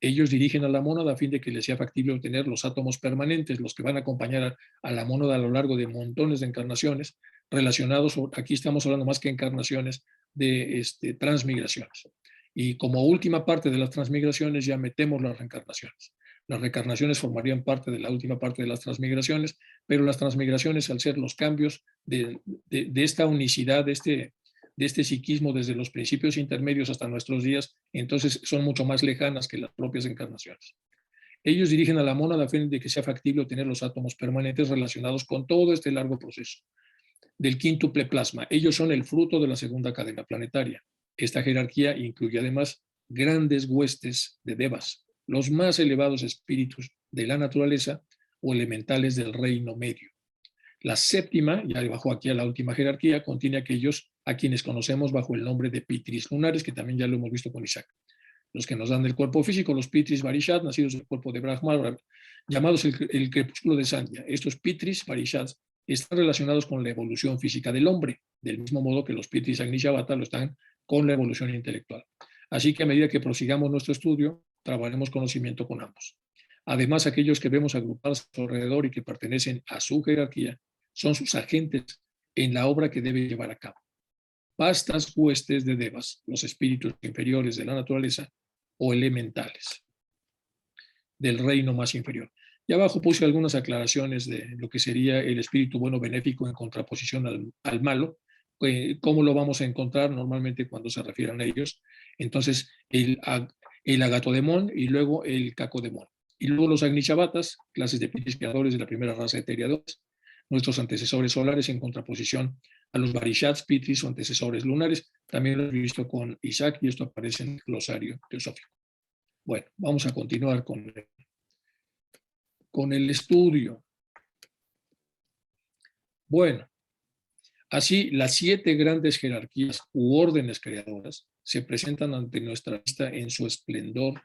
Speaker 1: Ellos dirigen a la mónada a fin de que les sea factible obtener los átomos permanentes, los que van a acompañar a la mónada a lo largo de montones de encarnaciones, relacionados, aquí estamos hablando más que encarnaciones, de transmigraciones. Y como última parte de las transmigraciones ya metemos las reencarnaciones. Las reencarnaciones formarían parte de la última parte de las transmigraciones, pero las transmigraciones, al ser los cambios de esta unicidad, de este psiquismo desde los principios intermedios hasta nuestros días, entonces son mucho más lejanas que las propias encarnaciones. Ellos dirigen a la mónada a fin de que sea factible obtener los átomos permanentes relacionados con todo este largo proceso del quíntuple plasma. Ellos son el fruto de la segunda cadena planetaria. Esta jerarquía incluye además grandes huestes de devas, los más elevados espíritus de la naturaleza o elementales del reino medio. La séptima, ya bajo aquí a la última jerarquía, contiene aquellos a quienes conocemos bajo el nombre de pitris lunares, que también ya lo hemos visto con Isaac. Los que nos dan el cuerpo físico, los pitris varishad, nacidos del cuerpo de Brahma, llamados el crepúsculo de Sandhya. Estos pitris varishad están relacionados con la evolución física del hombre, del mismo modo que los pitris agnishavata lo están con la evolución intelectual. Así que a medida que prosigamos nuestro estudio, trabajaremos conocimiento con ambos. Además, aquellos que vemos agrupados a su alrededor y que pertenecen a su jerarquía son sus agentes en la obra que debe llevar a cabo. Vastas huestes de devas, los espíritus inferiores de la naturaleza o elementales del reino más inferior. Y abajo puse algunas aclaraciones de lo que sería el espíritu bueno benéfico en contraposición al malo, cómo lo vamos a encontrar normalmente cuando se refieren a ellos. Entonces, el agatodemón y luego el cacodemón. Y luego los agnichavatas, clases de pitris creadores de la primera raza etérea de hombres, nuestros antecesores solares en contraposición a los varishats, pitris o antecesores lunares. También lo he visto con Isaac y esto aparece en el glosario teosófico. Bueno, vamos a continuar con el estudio. Bueno, así las 7 grandes jerarquías u órdenes creadoras se presentan ante nuestra vista en su esplendor,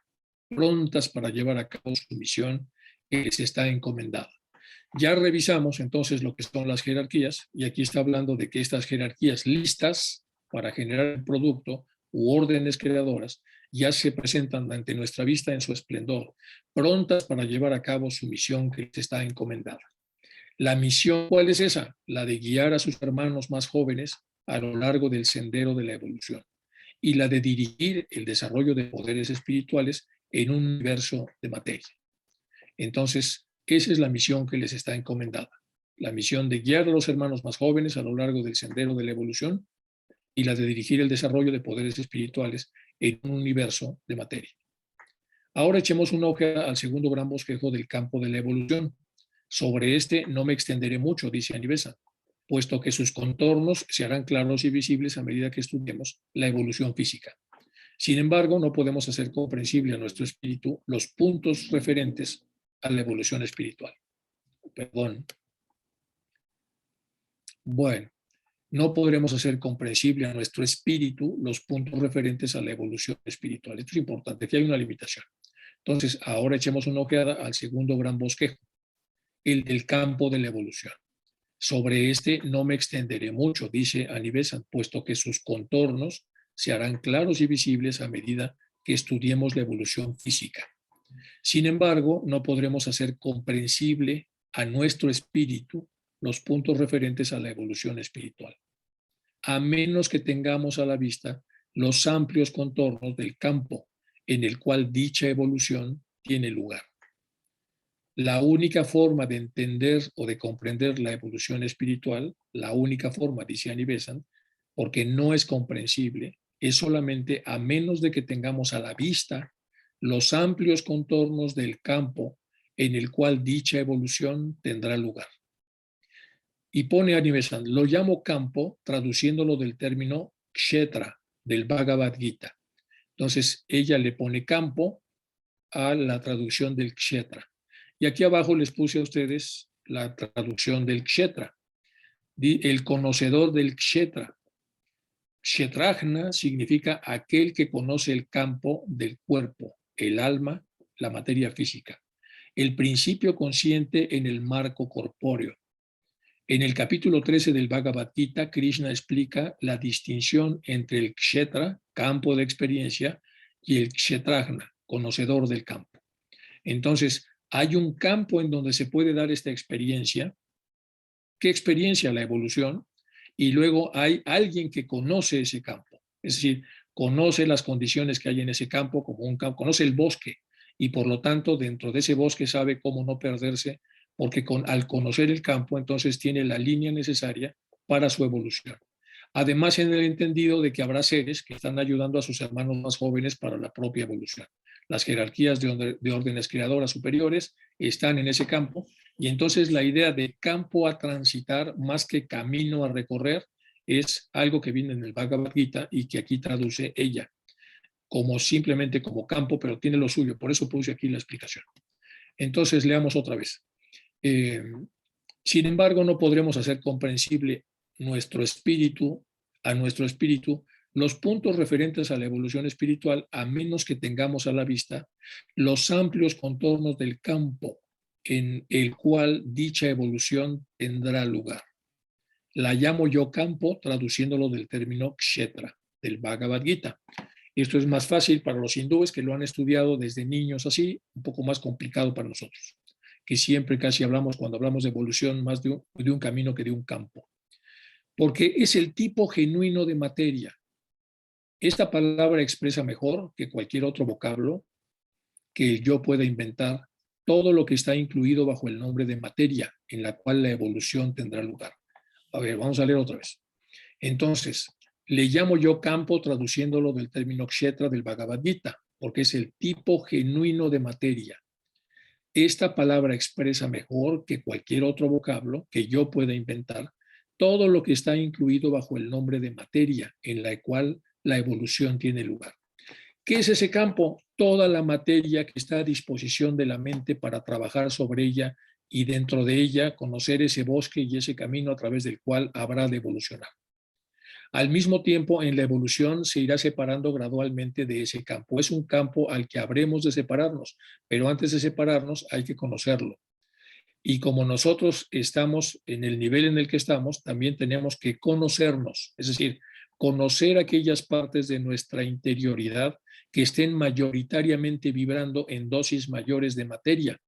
Speaker 1: prontas para llevar a cabo su misión que les está encomendada. Ya revisamos entonces lo que son las jerarquías y aquí está hablando de que estas jerarquías listas para generar el producto u órdenes creadoras ya se presentan ante nuestra vista en su esplendor, prontas para llevar a cabo su misión que les está encomendada. La misión, ¿cuál es esa? La de guiar a sus hermanos más jóvenes a lo largo del sendero de la evolución y la de dirigir el desarrollo de poderes espirituales en un universo de materia. Entonces, esa es la misión que les está encomendada. La misión de guiar a los hermanos más jóvenes a lo largo del sendero de la evolución y la de dirigir el desarrollo de poderes espirituales en un universo de materia. Ahora echemos una ojeada al segundo gran bosquejo del campo de la evolución. Sobre este no me extenderé mucho, dice Anibesan, puesto que sus contornos se harán claros y visibles a medida que estudiemos la evolución física. Sin embargo, no podemos hacer comprensible a nuestro espíritu los puntos referentes a la evolución espiritual. Perdón. Bueno, no podremos hacer comprensible a nuestro espíritu los puntos referentes a la evolución espiritual. Esto es importante, aquí hay una limitación. Entonces, ahora echemos una ojeada al segundo gran bosquejo, el del campo de la evolución. Sobre este no me extenderé mucho, dice Anibesan, puesto que sus contornos se harán claros y visibles a medida que estudiemos la evolución física. Sin embargo, no podremos hacer comprensible a nuestro espíritu los puntos referentes a la evolución espiritual, a menos que tengamos a la vista los amplios contornos del campo en el cual dicha evolución tiene lugar. La única forma de entender o de comprender la evolución espiritual, la única forma, dice Anibesan, porque no es comprensible, es solamente a menos de que tengamos a la vista los amplios contornos del campo en el cual dicha evolución tendrá lugar. Y pone Anibesan, lo llamo campo, traduciéndolo del término kshetra, del Bhagavad Gita. Entonces, ella le pone campo a la traducción del kshetra. Y aquí abajo les puse a ustedes la traducción del kshetra, el conocedor del kshetra. Kshetrajna significa aquel que conoce el campo del cuerpo, el alma, la materia física, el principio consciente en el marco corpóreo. En el capítulo 13 del Bhagavad Gita, Krishna explica la distinción entre el kshetra, campo de experiencia, y el kshetrajna, conocedor del campo. Entonces, hay un campo en donde se puede dar esta experiencia. ¿Qué experiencia? La evolución. Y luego hay alguien que conoce ese campo. Es decir, conoce las condiciones que hay en ese campo, como un campo, conoce el bosque y por lo tanto dentro de ese bosque sabe cómo no perderse, porque al conocer el campo entonces tiene la línea necesaria para su evolución. Además, en el entendido de que habrá seres que están ayudando a sus hermanos más jóvenes para la propia evolución. Las jerarquías de órdenes creadoras superiores están en ese campo y entonces la idea de campo a transitar más que camino a recorrer es algo que viene en el Bhagavad Gita y que aquí traduce ella como simplemente como campo, pero tiene lo suyo. Por eso puse aquí la explicación. Entonces leamos otra vez. Sin embargo, no podremos hacer comprensible a nuestro espíritu los puntos referentes a la evolución espiritual a menos que tengamos a la vista los amplios contornos del campo en el cual dicha evolución tendrá lugar. La llamo yo campo, traduciéndolo del término kshetra, del Bhagavad Gita. Esto es más fácil para los hindúes que lo han estudiado desde niños así, un poco más complicado para nosotros, que siempre casi hablamos, cuando hablamos de evolución, más de un camino que de un campo. Porque es el tipo genuino de materia. Esta palabra expresa mejor que cualquier otro vocablo que yo pueda inventar todo lo que está incluido bajo el nombre de materia, en la cual la evolución tendrá lugar. A ver, vamos a leer otra vez. Entonces, le llamo yo campo traduciéndolo del término kshetra del Bhagavad Gita, porque es el tipo genuino de materia. Esta palabra expresa mejor que cualquier otro vocablo que yo pueda inventar todo lo que está incluido bajo el nombre de materia, en la cual la evolución tiene lugar. ¿Qué es ese campo? Toda la materia que está a disposición de la mente para trabajar sobre ella y dentro de ella conocer ese bosque y ese camino a través del cual habrá de evolucionar. Al mismo tiempo, en la evolución se irá separando gradualmente de ese campo. Es un campo al que habremos de separarnos, pero antes de separarnos hay que conocerlo. Y como nosotros estamos en el nivel en el que estamos, también tenemos que conocernos, es decir, conocer aquellas partes de nuestra interioridad que estén mayoritariamente vibrando en dosis mayores de materia,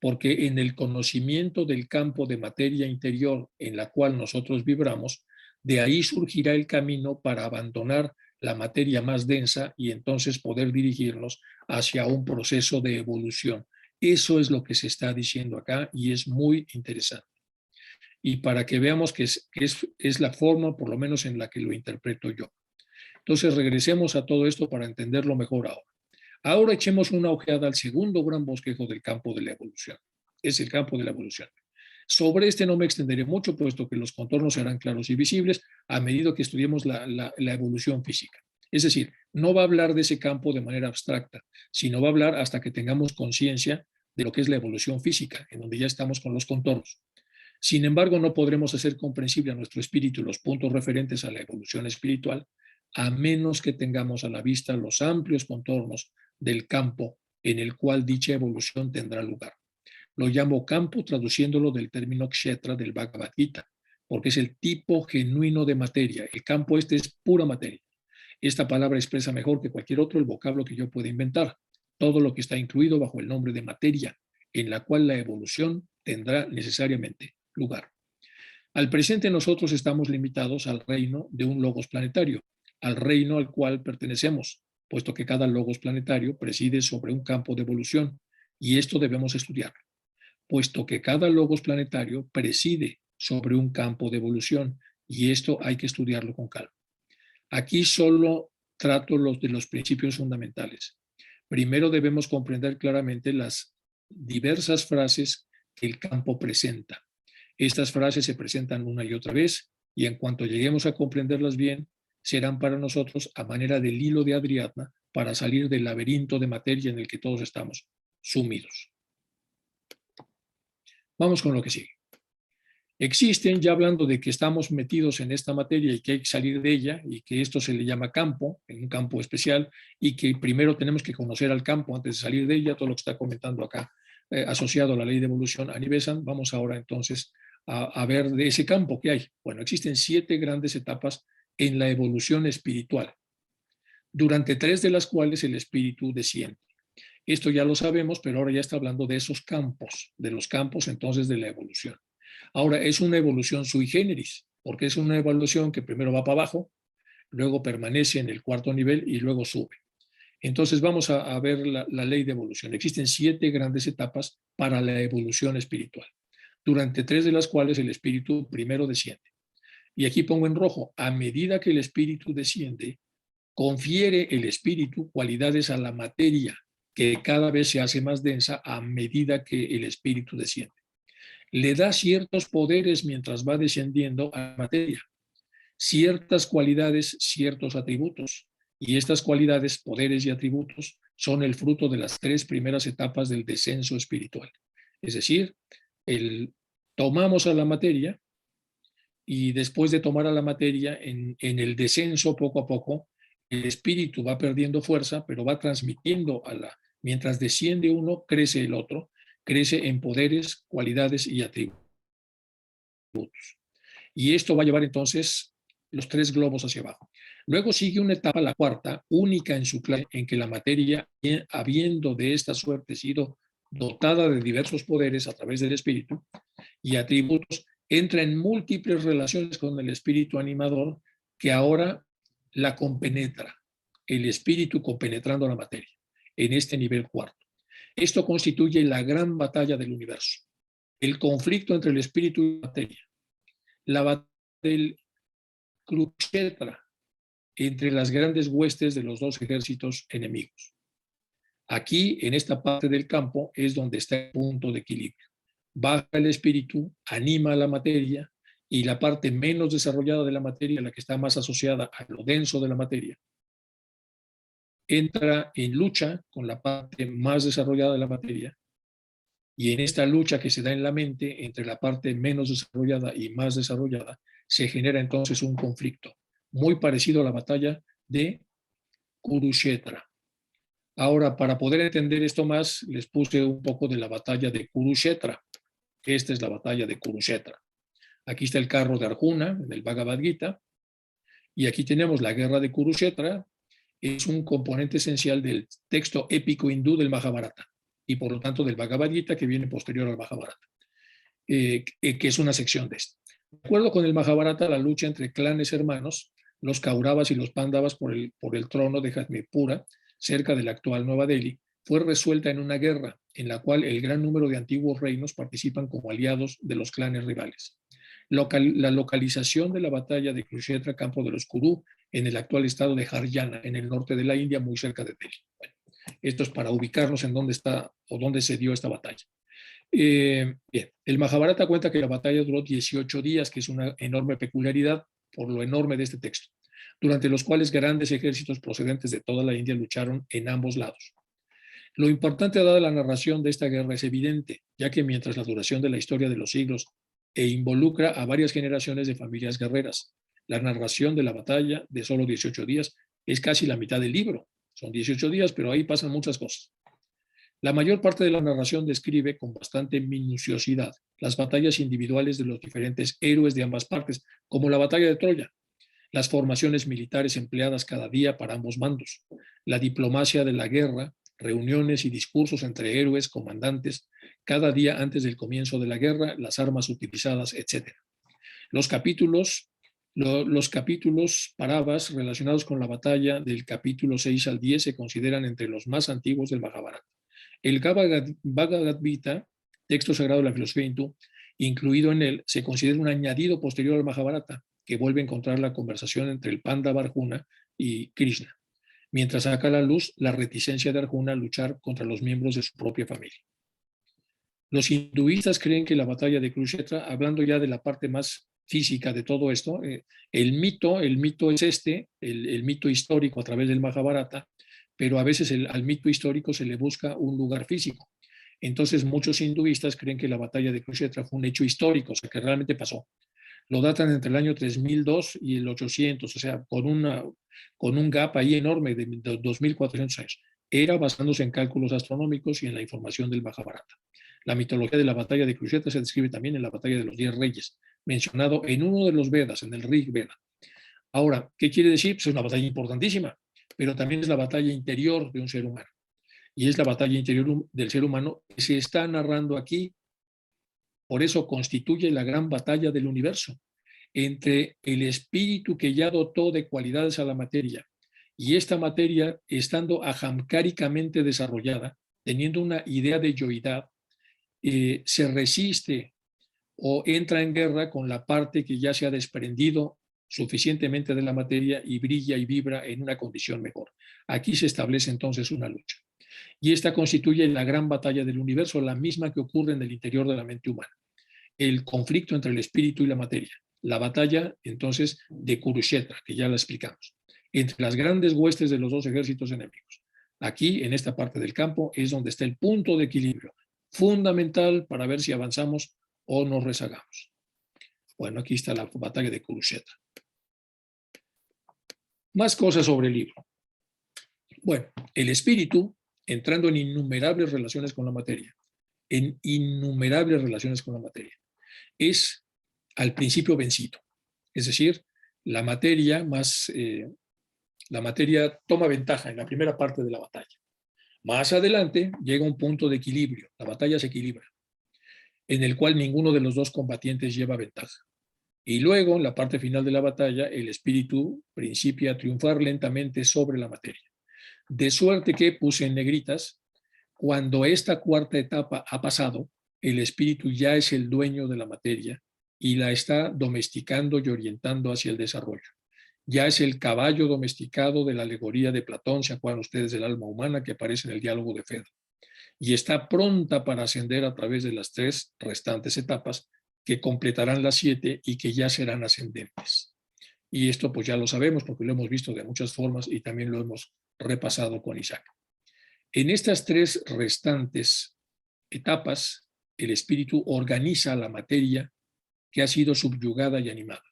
Speaker 1: porque en el conocimiento del campo de materia interior en la cual nosotros vibramos, de ahí surgirá el camino para abandonar la materia más densa y entonces poder dirigirnos hacia un proceso de evolución. Eso es lo que se está diciendo acá y es muy interesante. Y para que veamos que es la forma, por lo menos en la que lo interpreto yo. Entonces regresemos a todo esto para entenderlo mejor ahora. Ahora echemos una ojeada al segundo gran bosquejo del campo de la evolución. Es el campo de la evolución. Sobre este no me extenderé mucho, puesto que los contornos serán claros y visibles a medida que estudiemos la evolución física. Es decir, no va a hablar de ese campo de manera abstracta, sino va a hablar hasta que tengamos conciencia de lo que es la evolución física, en donde ya estamos con los contornos. Sin embargo, no podremos hacer comprensible a nuestro espíritu los puntos referentes a la evolución espiritual, a menos que tengamos a la vista los amplios contornos del campo en el cual dicha evolución tendrá lugar. Lo llamo campo traduciéndolo del término kshetra del Bhagavad Gita, porque es el tipo genuino de materia. El campo este es pura materia. Esta palabra expresa mejor que cualquier otro el vocablo que yo pueda inventar, todo lo que está incluido bajo el nombre de materia, en la cual la evolución tendrá necesariamente lugar. Al presente nosotros estamos limitados al reino de un logos planetario, al reino al cual pertenecemos, puesto que cada logos planetario preside sobre un campo de evolución, y esto debemos estudiarlo, puesto que cada logos planetario preside sobre un campo de evolución, y esto hay que estudiarlo con calma. Aquí solo trato de los principios fundamentales. Primero debemos comprender claramente las diversas frases que el campo presenta. Estas frases se presentan una y otra vez y en cuanto lleguemos a comprenderlas bien, serán para nosotros a manera del hilo de Ariadna para salir del laberinto de materia en el que todos estamos sumidos. Vamos con lo que sigue. Existen, ya hablando de que estamos metidos en esta materia y que hay que salir de ella y que esto se le llama campo, en un campo especial, y que primero tenemos que conocer al campo antes de salir de ella, todo lo que está comentando acá, asociado a la ley de evolución Anibesan. Vamos ahora entonces a ver de ese campo que hay. Bueno, existen 7 grandes etapas en la evolución espiritual, durante 3 de las cuales el espíritu desciende. Esto ya lo sabemos, pero ahora ya está hablando de esos campos, de los campos entonces de la evolución. Ahora, es una evolución sui generis, porque es una evolución que primero va para abajo, luego permanece en el cuarto nivel y luego sube. Entonces vamos a ver la ley de evolución. Existen 7 grandes etapas para la evolución espiritual, durante 3 de las cuales el espíritu primero desciende. Y aquí pongo en rojo, a medida que el espíritu desciende, confiere el espíritu cualidades a la materia, que cada vez se hace más densa a medida que el espíritu desciende. Le da ciertos poderes mientras va descendiendo a la materia, ciertas cualidades, ciertos atributos. Y estas cualidades, poderes y atributos son el fruto de las 3 primeras etapas del descenso espiritual. Es decir, tomamos a la materia y después de tomar a la materia, en el descenso poco a poco, el espíritu va perdiendo fuerza, pero va transmitiendo mientras desciende uno, crece el otro, crece en poderes, cualidades y atributos. Y esto va a llevar entonces los 3 globos hacia abajo. Luego sigue una etapa, la cuarta, única en su clase, en que la materia, habiendo de esta suerte sido dotada de diversos poderes a través del espíritu y atributos, entra en múltiples relaciones con el espíritu animador que ahora la compenetra, el espíritu compenetrando la materia, en este nivel cuarto. Esto constituye la gran batalla del universo, el conflicto entre el espíritu y la materia, la batalla del Kurukshetra, entre las grandes huestes de los 2 ejércitos enemigos. Aquí, en esta parte del campo, es donde está el punto de equilibrio. Baja el espíritu, anima a la materia, y la parte menos desarrollada de la materia, la que está más asociada a lo denso de la materia, entra en lucha con la parte más desarrollada de la materia, y en esta lucha que se da en la mente entre la parte menos desarrollada y más desarrollada, se genera entonces un conflicto muy parecido a la batalla de Kurukshetra. Ahora, para poder entender esto más, les puse un poco de la batalla de Kurukshetra. Esta es la batalla de Kurukshetra. Aquí está el carro de Arjuna, en el Bhagavad Gita, y aquí tenemos la guerra de Kurukshetra. Es un componente esencial del texto épico hindú del Mahabharata, y por lo tanto del Bhagavad Gita, que viene posterior al Mahabharata, que es una sección de esto. De acuerdo con el Mahabharata, la lucha entre clanes hermanos, los Kauravas y los Pándavas por el trono de Jatmipura, cerca de la actual Nueva Delhi, fue resuelta en una guerra en la cual el gran número de antiguos reinos participan como aliados de los clanes rivales. La localización de la batalla de Kurukshetra, campo de los Kuru, en el actual estado de Haryana, en el norte de la India, muy cerca de Delhi. Bueno, esto es para ubicarnos en dónde está o dónde se dio esta batalla. Bien, el Mahabharata cuenta que la batalla duró 18 días, que es una enorme peculiaridad por lo enorme de este texto, durante los cuales grandes ejércitos procedentes de toda la India lucharon en ambos lados. Lo importante dada la narración de esta guerra es evidente, ya que mientras la duración de la historia de los siglos involucra a varias generaciones de familias guerreras, la narración de la batalla de solo 18 días es casi la mitad del libro. Son 18 días, pero ahí pasan muchas cosas. La mayor parte de la narración describe con bastante minuciosidad las batallas individuales de los diferentes héroes de ambas partes, como la batalla de Troya, las formaciones militares empleadas cada día para ambos bandos, la diplomacia de la guerra, reuniones y discursos entre héroes, comandantes, cada día antes del comienzo de la guerra, las armas utilizadas, etc. Los capítulos paravas relacionados con la batalla del capítulo 6 al 10 se consideran entre los más antiguos del Mahabharata. El Bhagavad Gita, texto sagrado de la filosofía hindú, incluido en él, se considera un añadido posterior al Mahabharata, que vuelve a encontrar la conversación entre el Pándava Arjuna y Krishna, mientras saca a la luz la reticencia de Arjuna a luchar contra los miembros de su propia familia. Los hinduistas creen que la batalla de Kurukshetra, hablando ya de la parte más física de todo esto, el mito es el mito histórico a través del Mahabharata, pero a veces al mito histórico se le busca un lugar físico. Entonces muchos hinduistas creen que la batalla de Kurukshetra fue un hecho histórico, o sea, que realmente pasó. Lo datan entre el año 3002 y el 800, o sea, con un gap ahí enorme de 2400 años. Era basándose en cálculos astronómicos y en la información del Mahabharata. La mitología de la batalla de Kurukshetra se describe también en la batalla de los 10 reyes, mencionado en uno de los Vedas, en el Rig Veda. Ahora, ¿qué quiere decir? Pues es una batalla importantísima, pero también es la batalla interior de un ser humano. y es la batalla interior del ser humano que se está narrando aquí. Por eso constituye la gran batalla del universo, entre el espíritu que ya dotó de cualidades a la materia y esta materia, estando ahamkáricamente desarrollada, teniendo una idea de yoidad, se resiste o entra en guerra con la parte que ya se ha desprendido suficientemente de la materia y brilla y vibra en una condición mejor. Aquí se establece entonces una lucha. Y esta constituye la gran batalla del universo, la misma que ocurre en el interior de la mente humana. El conflicto entre el espíritu y la materia. La batalla, entonces, de Kurukshetra, que ya la explicamos, entre las grandes huestes de los dos ejércitos enemigos. Aquí, en esta parte del campo, es donde está el punto de equilibrio, fundamental para ver si avanzamos o nos rezagamos. Bueno, aquí está la batalla de Kurukshetra. Más cosas sobre el libro. Bueno, el espíritu, entrando en innumerables relaciones con la materia, es al principio vencido. Es decir, la materia toma ventaja en la primera parte de la batalla. Más adelante llega un punto de equilibrio, la batalla se equilibra, en el cual ninguno de los dos combatientes lleva ventaja. Y luego, en la parte final de la batalla, el espíritu principia a triunfar lentamente sobre la materia. De suerte que puse en negritas, cuando esta cuarta etapa ha pasado, el espíritu ya es el dueño de la materia y la está domesticando y orientando hacia el desarrollo. Ya es el caballo domesticado de la alegoría de Platón, ¿se acuerdan ustedes del alma humana que aparece en el diálogo de Fedro? Y está pronta para ascender a través de las 3 restantes etapas que completarán las 7 y que ya serán ascendentes. Y esto pues ya lo sabemos porque lo hemos visto de muchas formas y también lo hemos repasado con Isaac. En estas 3 restantes etapas, el espíritu organiza la materia que ha sido subyugada y animada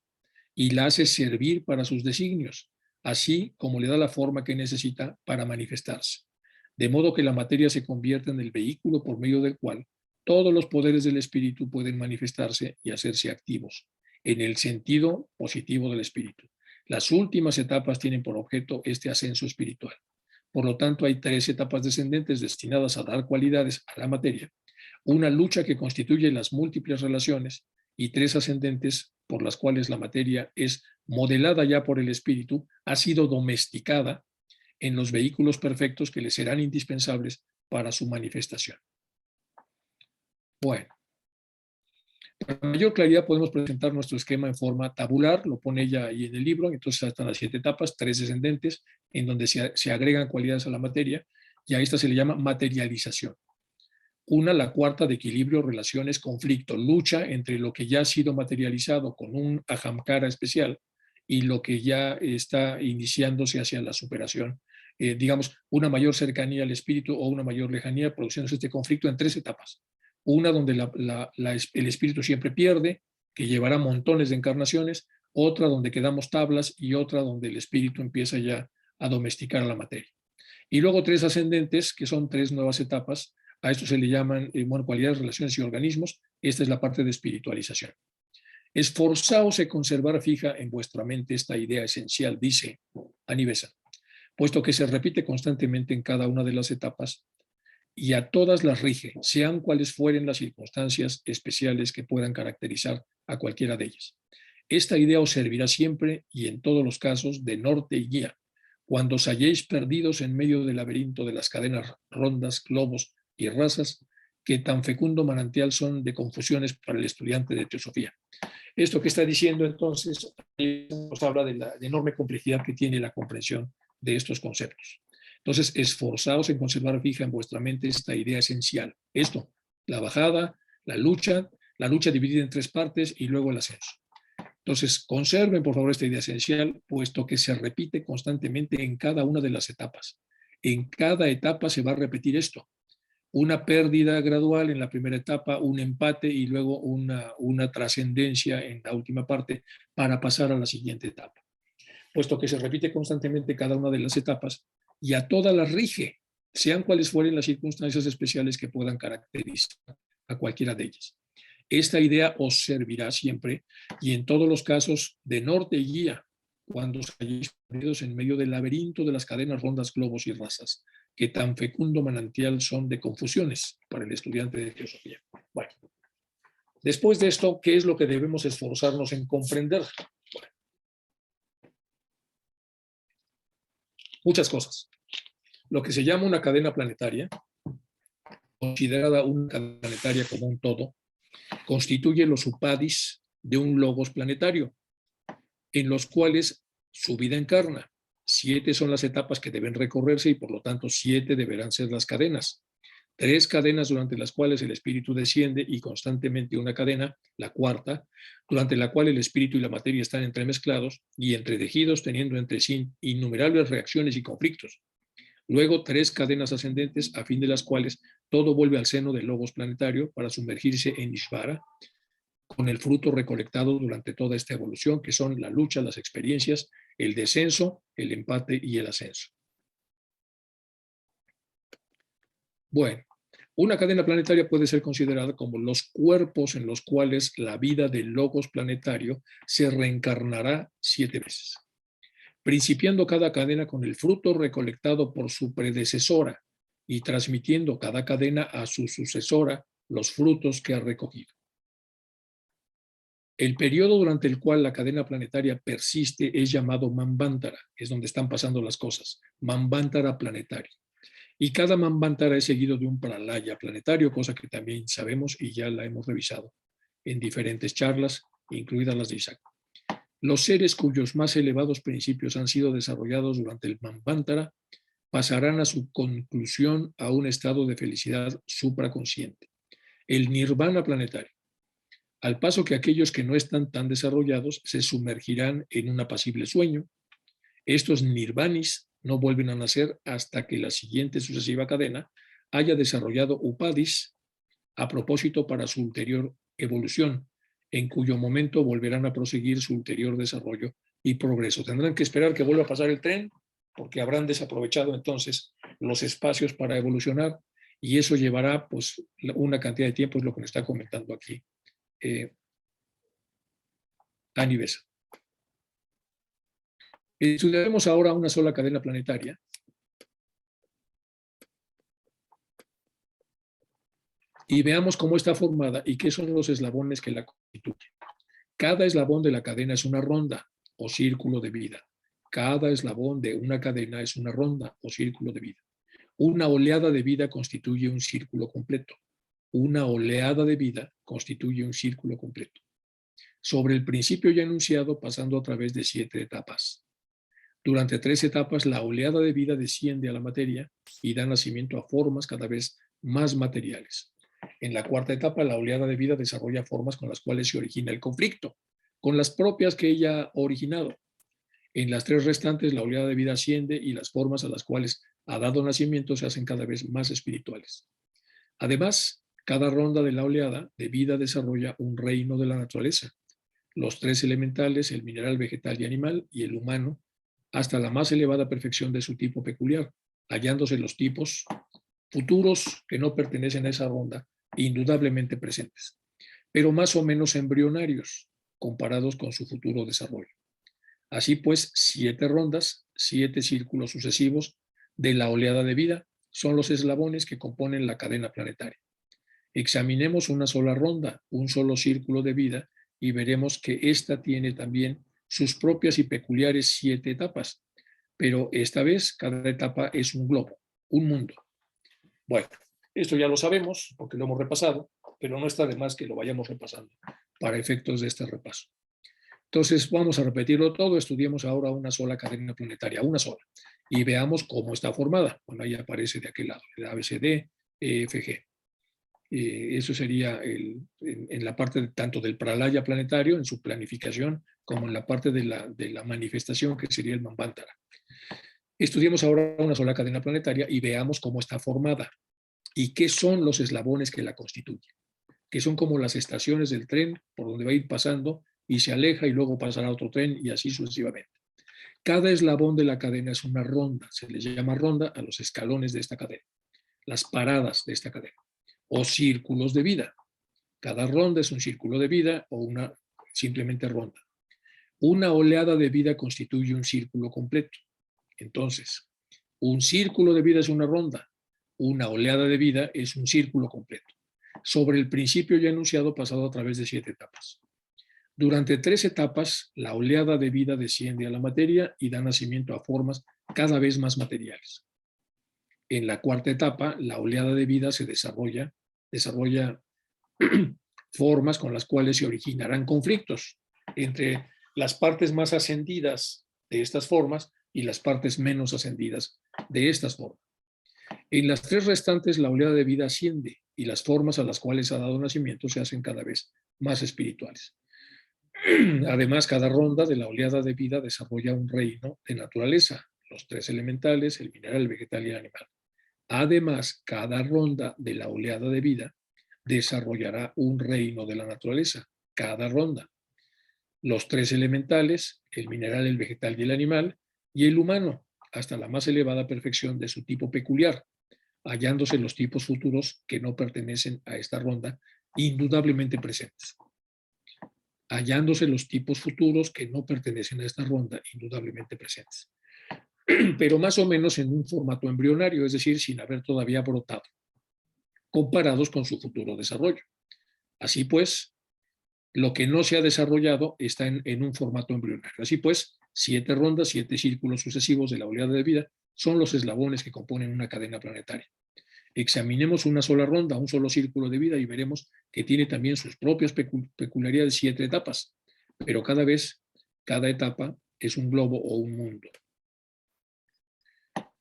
Speaker 1: y la hace servir para sus designios, así como le da la forma que necesita para manifestarse. De modo que la materia se convierte en el vehículo por medio del cual todos los poderes del espíritu pueden manifestarse y hacerse activos, en el sentido positivo del espíritu. Las últimas etapas tienen por objeto este ascenso espiritual. Por lo tanto, hay 3 etapas descendentes destinadas a dar cualidades a la materia, una lucha que constituye las múltiples relaciones y 3 ascendentes por las cuales la materia es modelada ya por el espíritu, ha sido domesticada en los vehículos perfectos que le serán indispensables para su manifestación. Bueno, para mayor claridad podemos presentar nuestro esquema en forma tabular, lo pone ella ahí en el libro, entonces están las 7 etapas, 3 descendentes, en donde se agregan cualidades a la materia, y a esta se le llama materialización. Una, la cuarta, de equilibrio, relaciones, conflicto, lucha entre lo que ya ha sido materializado con un ahamkara especial y lo que ya está iniciándose hacia la superación. Digamos, una mayor cercanía al espíritu o una mayor lejanía, produciéndose este conflicto en 3 etapas. Una donde el espíritu siempre pierde, que llevará montones de encarnaciones, otra donde quedamos tablas y otra donde el espíritu empieza ya a domesticar a la materia. Y luego 3 ascendentes, que son 3 nuevas etapas. A esto se le llaman cualidades, relaciones y organismos. Esta es la parte de espiritualización. Esforzaos en conservar fija en vuestra mente esta idea esencial, dice Anivesa, puesto que se repite constantemente en cada una de las etapas y a todas las rige, sean cuales fueren las circunstancias especiales que puedan caracterizar a cualquiera de ellas. Esta idea os servirá siempre y en todos los casos de norte y guía, cuando os halléis perdidos en medio del laberinto de las cadenas rondas, globos y razas, que tan fecundo manantial son de confusiones para el estudiante de teosofía. Esto que está diciendo entonces nos habla de la enorme complejidad que tiene la comprensión de estos conceptos. Entonces, esforzaos en conservar fija en vuestra mente esta idea esencial. Esto, la bajada, la lucha dividida en 3 partes y luego el ascenso. Entonces, conserven por favor esta idea esencial, puesto que se repite constantemente en cada una de las etapas. En cada etapa se va a repetir esto. Una pérdida gradual en la primera etapa, un empate y luego una trascendencia en la última parte para pasar a la siguiente etapa. Puesto que se repite constantemente cada una de las etapas y a todas las rige, sean cuales fueren las circunstancias especiales que puedan caracterizar a cualquiera de ellas. Esta idea os servirá siempre y en todos los casos de norte y guía, cuando os halléis perdidos en medio del laberinto de las cadenas rondas, globos y razas, que tan fecundo manantial son de confusiones para el estudiante de teosofía. Bueno, después de esto, ¿qué es lo que debemos esforzarnos en comprender? Bueno, muchas cosas. Lo que se llama una cadena planetaria, considerada una cadena planetaria como un todo, constituye los upadis de un logos planetario, en los cuales su vida encarna. 7 son las etapas que deben recorrerse y por lo tanto 7 deberán ser las cadenas. 3 cadenas durante las cuales el espíritu desciende y constantemente una cadena, la cuarta, durante la cual el espíritu y la materia están entremezclados y entretejidos teniendo entre sí innumerables reacciones y conflictos. Luego 3 cadenas ascendentes a fin de las cuales todo vuelve al seno del logos planetario para sumergirse en Ishvara, con el fruto recolectado durante toda esta evolución, que son la lucha, las experiencias, el descenso, el empate y el ascenso. Bueno, una cadena planetaria puede ser considerada como los cuerpos en los cuales la vida del logos planetario se reencarnará 7 veces, principiando cada cadena con el fruto recolectado por su predecesora y transmitiendo cada cadena a su sucesora los frutos que ha recogido. El periodo durante el cual la cadena planetaria persiste es llamado Manvantara, es donde están pasando las cosas, Manvantara planetario. Y cada Manvantara es seguido de un Pralaya planetario, cosa que también sabemos y ya la hemos revisado en diferentes charlas, incluidas las de Isaac. Los seres cuyos más elevados principios han sido desarrollados durante el Manvantara pasarán a su conclusión a un estado de felicidad supraconsciente, el Nirvana planetario, al paso que aquellos que no están tan desarrollados se sumergirán en un apacible sueño. Estos nirvanis no vuelven a nacer hasta que la siguiente sucesiva cadena haya desarrollado upadis a propósito para su ulterior evolución, en cuyo momento volverán a proseguir su ulterior desarrollo y progreso. Tendrán que esperar que vuelva a pasar el tren, porque habrán desaprovechado entonces los espacios para evolucionar, y eso llevará pues una cantidad de tiempo, es lo que nos está comentando aquí Dani Besa. Estudiaremos ahora una sola cadena planetaria. Y veamos cómo está formada y qué son los eslabones que la constituyen. Cada eslabón de la cadena es una ronda o círculo de vida. Cada eslabón de una cadena es una ronda o círculo de vida. Una oleada de vida constituye un círculo completo. Una oleada de vida constituye un círculo completo. Sobre el principio ya enunciado, pasando a través de 7 etapas. Durante 3 etapas, la oleada de vida desciende a la materia y da nacimiento a formas cada vez más materiales. En la 4ª etapa, la oleada de vida desarrolla formas con las cuales se origina el conflicto, con las propias que ella ha originado. En las 3 restantes, la oleada de vida asciende y las formas a las cuales ha dado nacimiento se hacen cada vez más espirituales. Además, cada ronda de la oleada de vida desarrolla un reino de la naturaleza. Los 3 elementales, el mineral, vegetal y animal, y el humano, hasta la más elevada perfección de su tipo peculiar, hallándose los tipos futuros que no pertenecen a esa ronda, indudablemente presentes, pero más o menos embrionarios comparados con su futuro desarrollo. Así pues, 7 rondas, 7 círculos sucesivos de la oleada de vida son los eslabones que componen la cadena planetaria. Examinemos una sola ronda, un solo círculo de vida, y veremos que ésta tiene también sus propias y peculiares 7 etapas, pero esta vez cada etapa es un globo, un mundo. Bueno, esto ya lo sabemos porque lo hemos repasado, pero no está de más que lo vayamos repasando para efectos de este repaso. Entonces vamos a repetirlo todo, estudiemos ahora una sola cadena planetaria, una sola, y veamos cómo está formada. Bueno, ahí aparece de aquel lado, el ABCD, EFG. Eso sería en la parte tanto del Pralaya planetario, en su planificación, como en la parte de la manifestación, que sería el Manvantara. Estudiemos ahora una sola cadena planetaria y veamos cómo está formada y qué son los eslabones que la constituyen, que son como las estaciones del tren por donde va a ir pasando y se aleja y luego pasará otro tren y así sucesivamente. Cada eslabón de la cadena es una ronda, se les llama ronda a los escalones de esta cadena, las paradas de esta cadena, o círculos de vida. Cada ronda es un círculo de vida o una simplemente ronda. Una oleada de vida constituye un círculo completo. Entonces, Un círculo de vida es una ronda. Una oleada de vida es un círculo completo. Sobre el principio ya enunciado pasado a través de 7 etapas. Durante 3 etapas, la oleada de vida desciende a la materia y da nacimiento a formas cada vez más materiales. En la 4ª etapa, la oleada de vida se desarrolla formas con las cuales se originarán conflictos entre las partes más ascendidas de estas formas y las partes menos ascendidas de estas formas. En las 3 restantes, la oleada de vida asciende y las formas a las cuales ha dado nacimiento se hacen cada vez más espirituales. Además, cada ronda de la oleada de vida desarrolla un reino de naturaleza, los 3 elementales, el mineral, el vegetal y el animal. Además, cada ronda de la oleada de vida desarrollará un reino de la naturaleza, cada ronda. Los 3 elementales, el mineral, el vegetal y el animal, y el humano, hasta la más elevada perfección de su tipo peculiar, hallándose los tipos futuros que no pertenecen a esta ronda, indudablemente presentes. Hallándose los tipos futuros que no pertenecen a esta ronda, indudablemente presentes. Pero más o menos en un formato embrionario, es decir, sin haber todavía brotado, comparados con su futuro desarrollo. Así pues, lo que no se ha desarrollado está en un formato embrionario. Así pues, 7 rondas, 7 círculos sucesivos de la oleada de vida son los eslabones que componen una cadena planetaria. Examinemos una sola ronda, un solo círculo de vida y veremos que tiene también sus propias peculiaridades, 7 etapas, pero cada etapa es un globo o un mundo.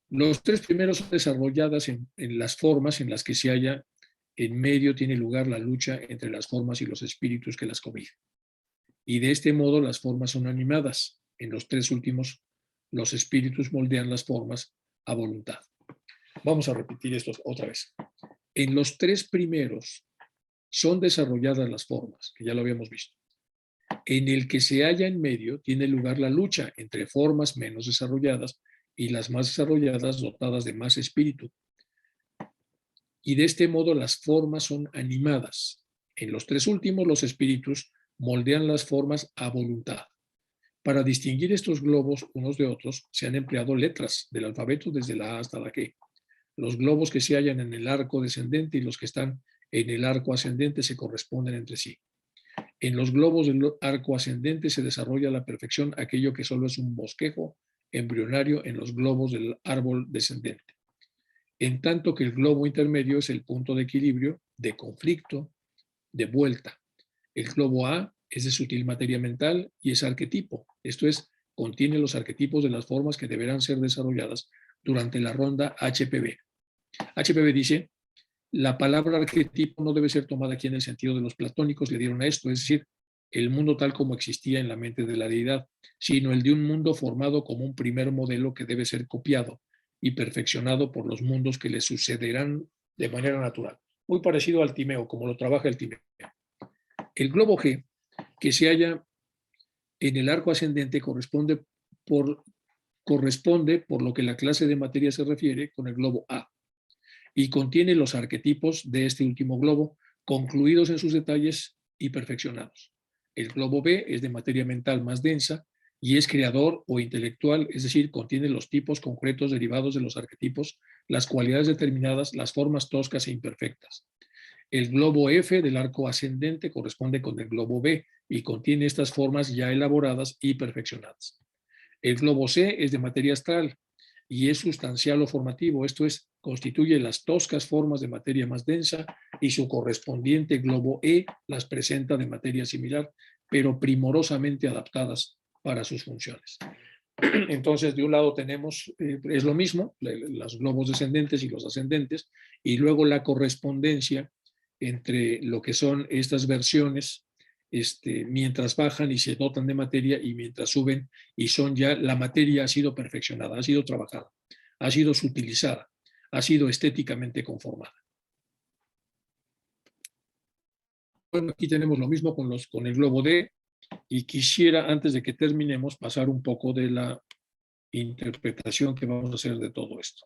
Speaker 1: Los 3 primeros son desarrolladas en las formas en las que se halla. En medio tiene lugar la lucha entre las formas y los espíritus que las cobijan. Y de este modo las formas son animadas. En los 3 últimos, los espíritus moldean las formas a voluntad. Vamos a repetir esto otra vez. En los 3 primeros son desarrolladas las formas, que ya lo habíamos visto. En el que se halla en medio tiene lugar la lucha entre formas menos desarrolladas y las más desarrolladas dotadas de más espíritu. Y de este modo las formas son animadas. En los 3 últimos, los espíritus moldean las formas a voluntad. Para distinguir estos globos unos de otros, se han empleado letras del alfabeto desde la A hasta la G. Los globos que se hallan en el arco descendente y los que están en el arco ascendente se corresponden entre sí. En los globos del arco ascendente se desarrolla a la perfección aquello que solo es un bosquejo embrionario en los globos del árbol descendente. En tanto que el globo intermedio es el punto de equilibrio, de conflicto, de vuelta. El globo A es de sutil materia mental y es arquetipo, esto es, contiene los arquetipos de las formas que deberán ser desarrolladas durante la ronda HPV. HPV dice, la palabra arquetipo no debe ser tomada aquí en el sentido de los platónicos le dieron a esto, es decir, el mundo tal como existía en la mente de la deidad, sino el de un mundo formado como un primer modelo que debe ser copiado y perfeccionado por los mundos que le sucederán de manera natural. Muy parecido al Timeo, como lo trabaja el Timeo. El globo G, que se halla en el arco ascendente, corresponde por lo que la clase de materia se refiere con el globo A y contiene los arquetipos de este último globo, concluidos en sus detalles y perfeccionados. El globo B es de materia mental más densa y es creador o intelectual, es decir, contiene los tipos concretos derivados de los arquetipos, las cualidades determinadas, las formas toscas e imperfectas. El globo F del arco ascendente corresponde con el globo B y contiene estas formas ya elaboradas y perfeccionadas. El globo C es de materia astral y es sustancial o formativo, esto es, constituye las toscas formas de materia más densa y su correspondiente globo E las presenta de materia similar, pero primorosamente adaptadas para sus funciones. Entonces, de un lado tenemos, es lo mismo, los globos descendentes y los ascendentes, y luego la correspondencia entre lo que son estas versiones mientras bajan y se dotan de materia y mientras suben y son ya, la materia ha sido perfeccionada, ha sido trabajada, ha sido sutilizada, ha sido estéticamente conformada. Bueno, aquí tenemos lo mismo con el globo D y quisiera, antes de que terminemos, pasar un poco de la interpretación que vamos a hacer de todo esto.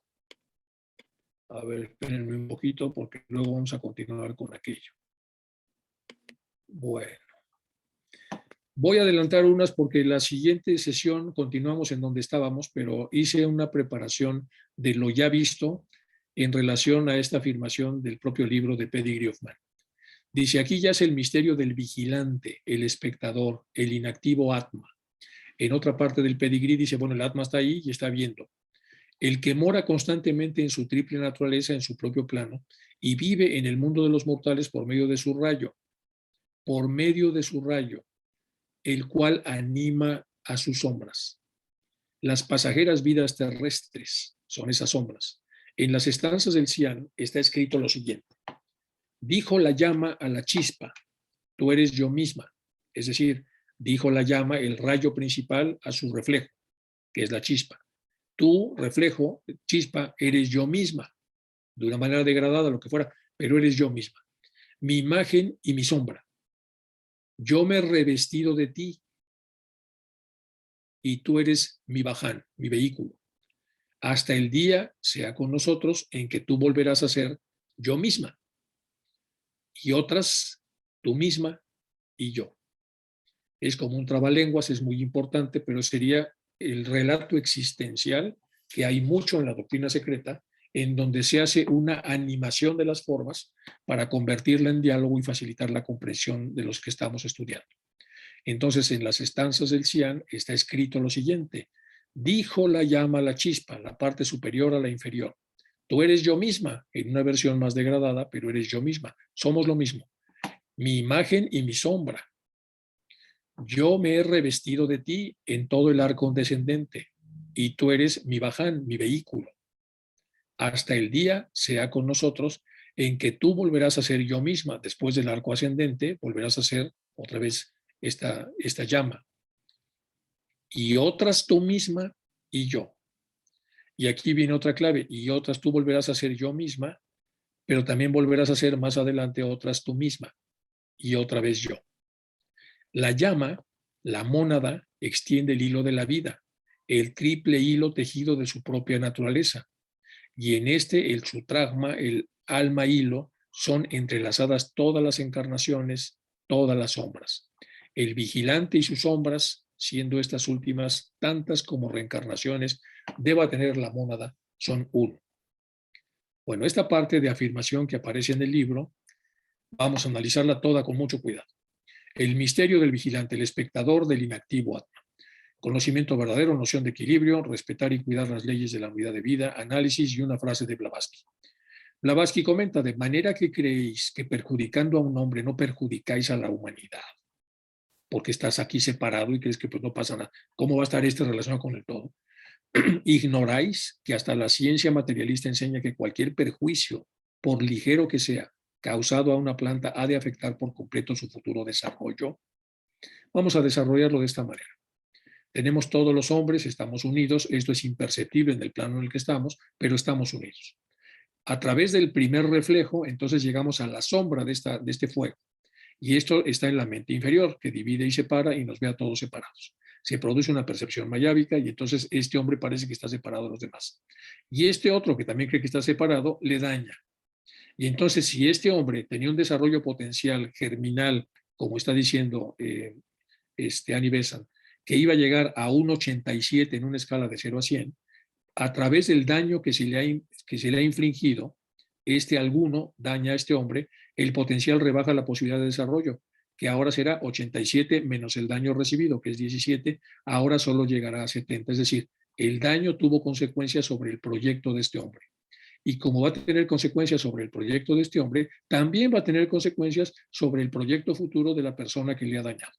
Speaker 1: A ver, espérenme un poquito porque luego vamos a continuar con aquello. Bueno. Voy a adelantar unas porque la siguiente sesión continuamos en donde estábamos, pero hice una preparación de lo ya visto en relación a esta afirmación del propio libro de Pedigree of Man. Dice, aquí yace el misterio del vigilante, el espectador, el inactivo Atma. En otra parte del Pedigree dice, bueno, el Atma está ahí y está viendo. El que mora constantemente en su triple naturaleza, en su propio plano, y vive en el mundo de los mortales por medio de su rayo, el cual anima a sus sombras. Las pasajeras vidas terrestres son esas sombras. En las estancias del Xi'an está escrito lo siguiente. Dijo la llama a la chispa, tú eres yo misma. Es decir, dijo la llama, el rayo principal, a su reflejo, que es la chispa. Tú, reflejo, chispa, eres yo misma. De una manera degradada, lo que fuera, pero eres yo misma. Mi imagen y mi sombra. Yo me he revestido de ti y tú eres mi baján, mi vehículo. Hasta el día sea con nosotros en que tú volverás a ser yo misma y otras tú misma y yo. Es como un trabalenguas, es muy importante, pero sería el relato existencial que hay mucho en la doctrina secreta, en donde se hace una animación de las formas para convertirla en diálogo y facilitar la comprensión de los que estamos estudiando. Entonces, en las estancias del Xi'an está escrito lo siguiente. Dijo la llama a la chispa, la parte superior a la inferior. Tú eres yo misma, en una versión más degradada, pero eres yo misma. Somos lo mismo. Mi imagen y mi sombra. Yo me he revestido de ti en todo el arco descendente y tú eres mi baján, mi vehículo. Hasta el día sea con nosotros en que tú volverás a ser yo misma. Después del arco ascendente, volverás a ser otra vez esta llama. Y otras tú misma y yo. Y aquí viene otra clave. Y otras tú volverás a ser yo misma, pero también volverás a ser más adelante otras tú misma y otra vez yo. La llama, la mónada, extiende el hilo de la vida, el triple hilo tejido de su propia naturaleza. Y en este, el sutragma, el alma hilo, son entrelazadas todas las encarnaciones, todas las sombras. El vigilante y sus sombras, siendo estas últimas tantas como reencarnaciones, deba tener la mónada, son uno. Bueno, esta parte de afirmación que aparece en el libro, vamos a analizarla toda con mucho cuidado. El misterio del vigilante, el espectador del inactivo Atma. Conocimiento verdadero, noción de equilibrio, respetar y cuidar las leyes de la unidad de vida, análisis y una frase de Blavatsky. Blavatsky comenta, de manera que creéis que perjudicando a un hombre no perjudicáis a la humanidad, porque estás aquí separado y crees que pues no pasa nada. ¿Cómo va a estar este relacionado con el todo? Ignoráis que hasta la ciencia materialista enseña que cualquier perjuicio, por ligero que sea, causado a una planta ha de afectar por completo su futuro desarrollo. Vamos a desarrollarlo de esta manera. Tenemos todos los hombres, estamos unidos, esto es imperceptible en el plano en el que estamos, pero estamos unidos. A través del primer reflejo, entonces llegamos a la sombra de este fuego. Y esto está en la mente inferior, que divide y separa y nos ve a todos separados. Se produce una percepción mayábica y entonces este hombre parece que está separado de los demás. Y este otro, que también cree que está separado, le daña. Y entonces, si este hombre tenía un desarrollo potencial germinal, como está diciendo Annie Besant, que iba a llegar a un 87 en una escala de 0 a 100, a través del daño que se le ha infligido, este alguno daña a este hombre, el potencial rebaja la posibilidad de desarrollo, que ahora será 87 menos el daño recibido, que es 17, ahora solo llegará a 70. Es decir, el daño tuvo consecuencias sobre el proyecto de este hombre. Y como va a tener consecuencias sobre el proyecto de este hombre, también va a tener consecuencias sobre el proyecto futuro de la persona que le ha dañado.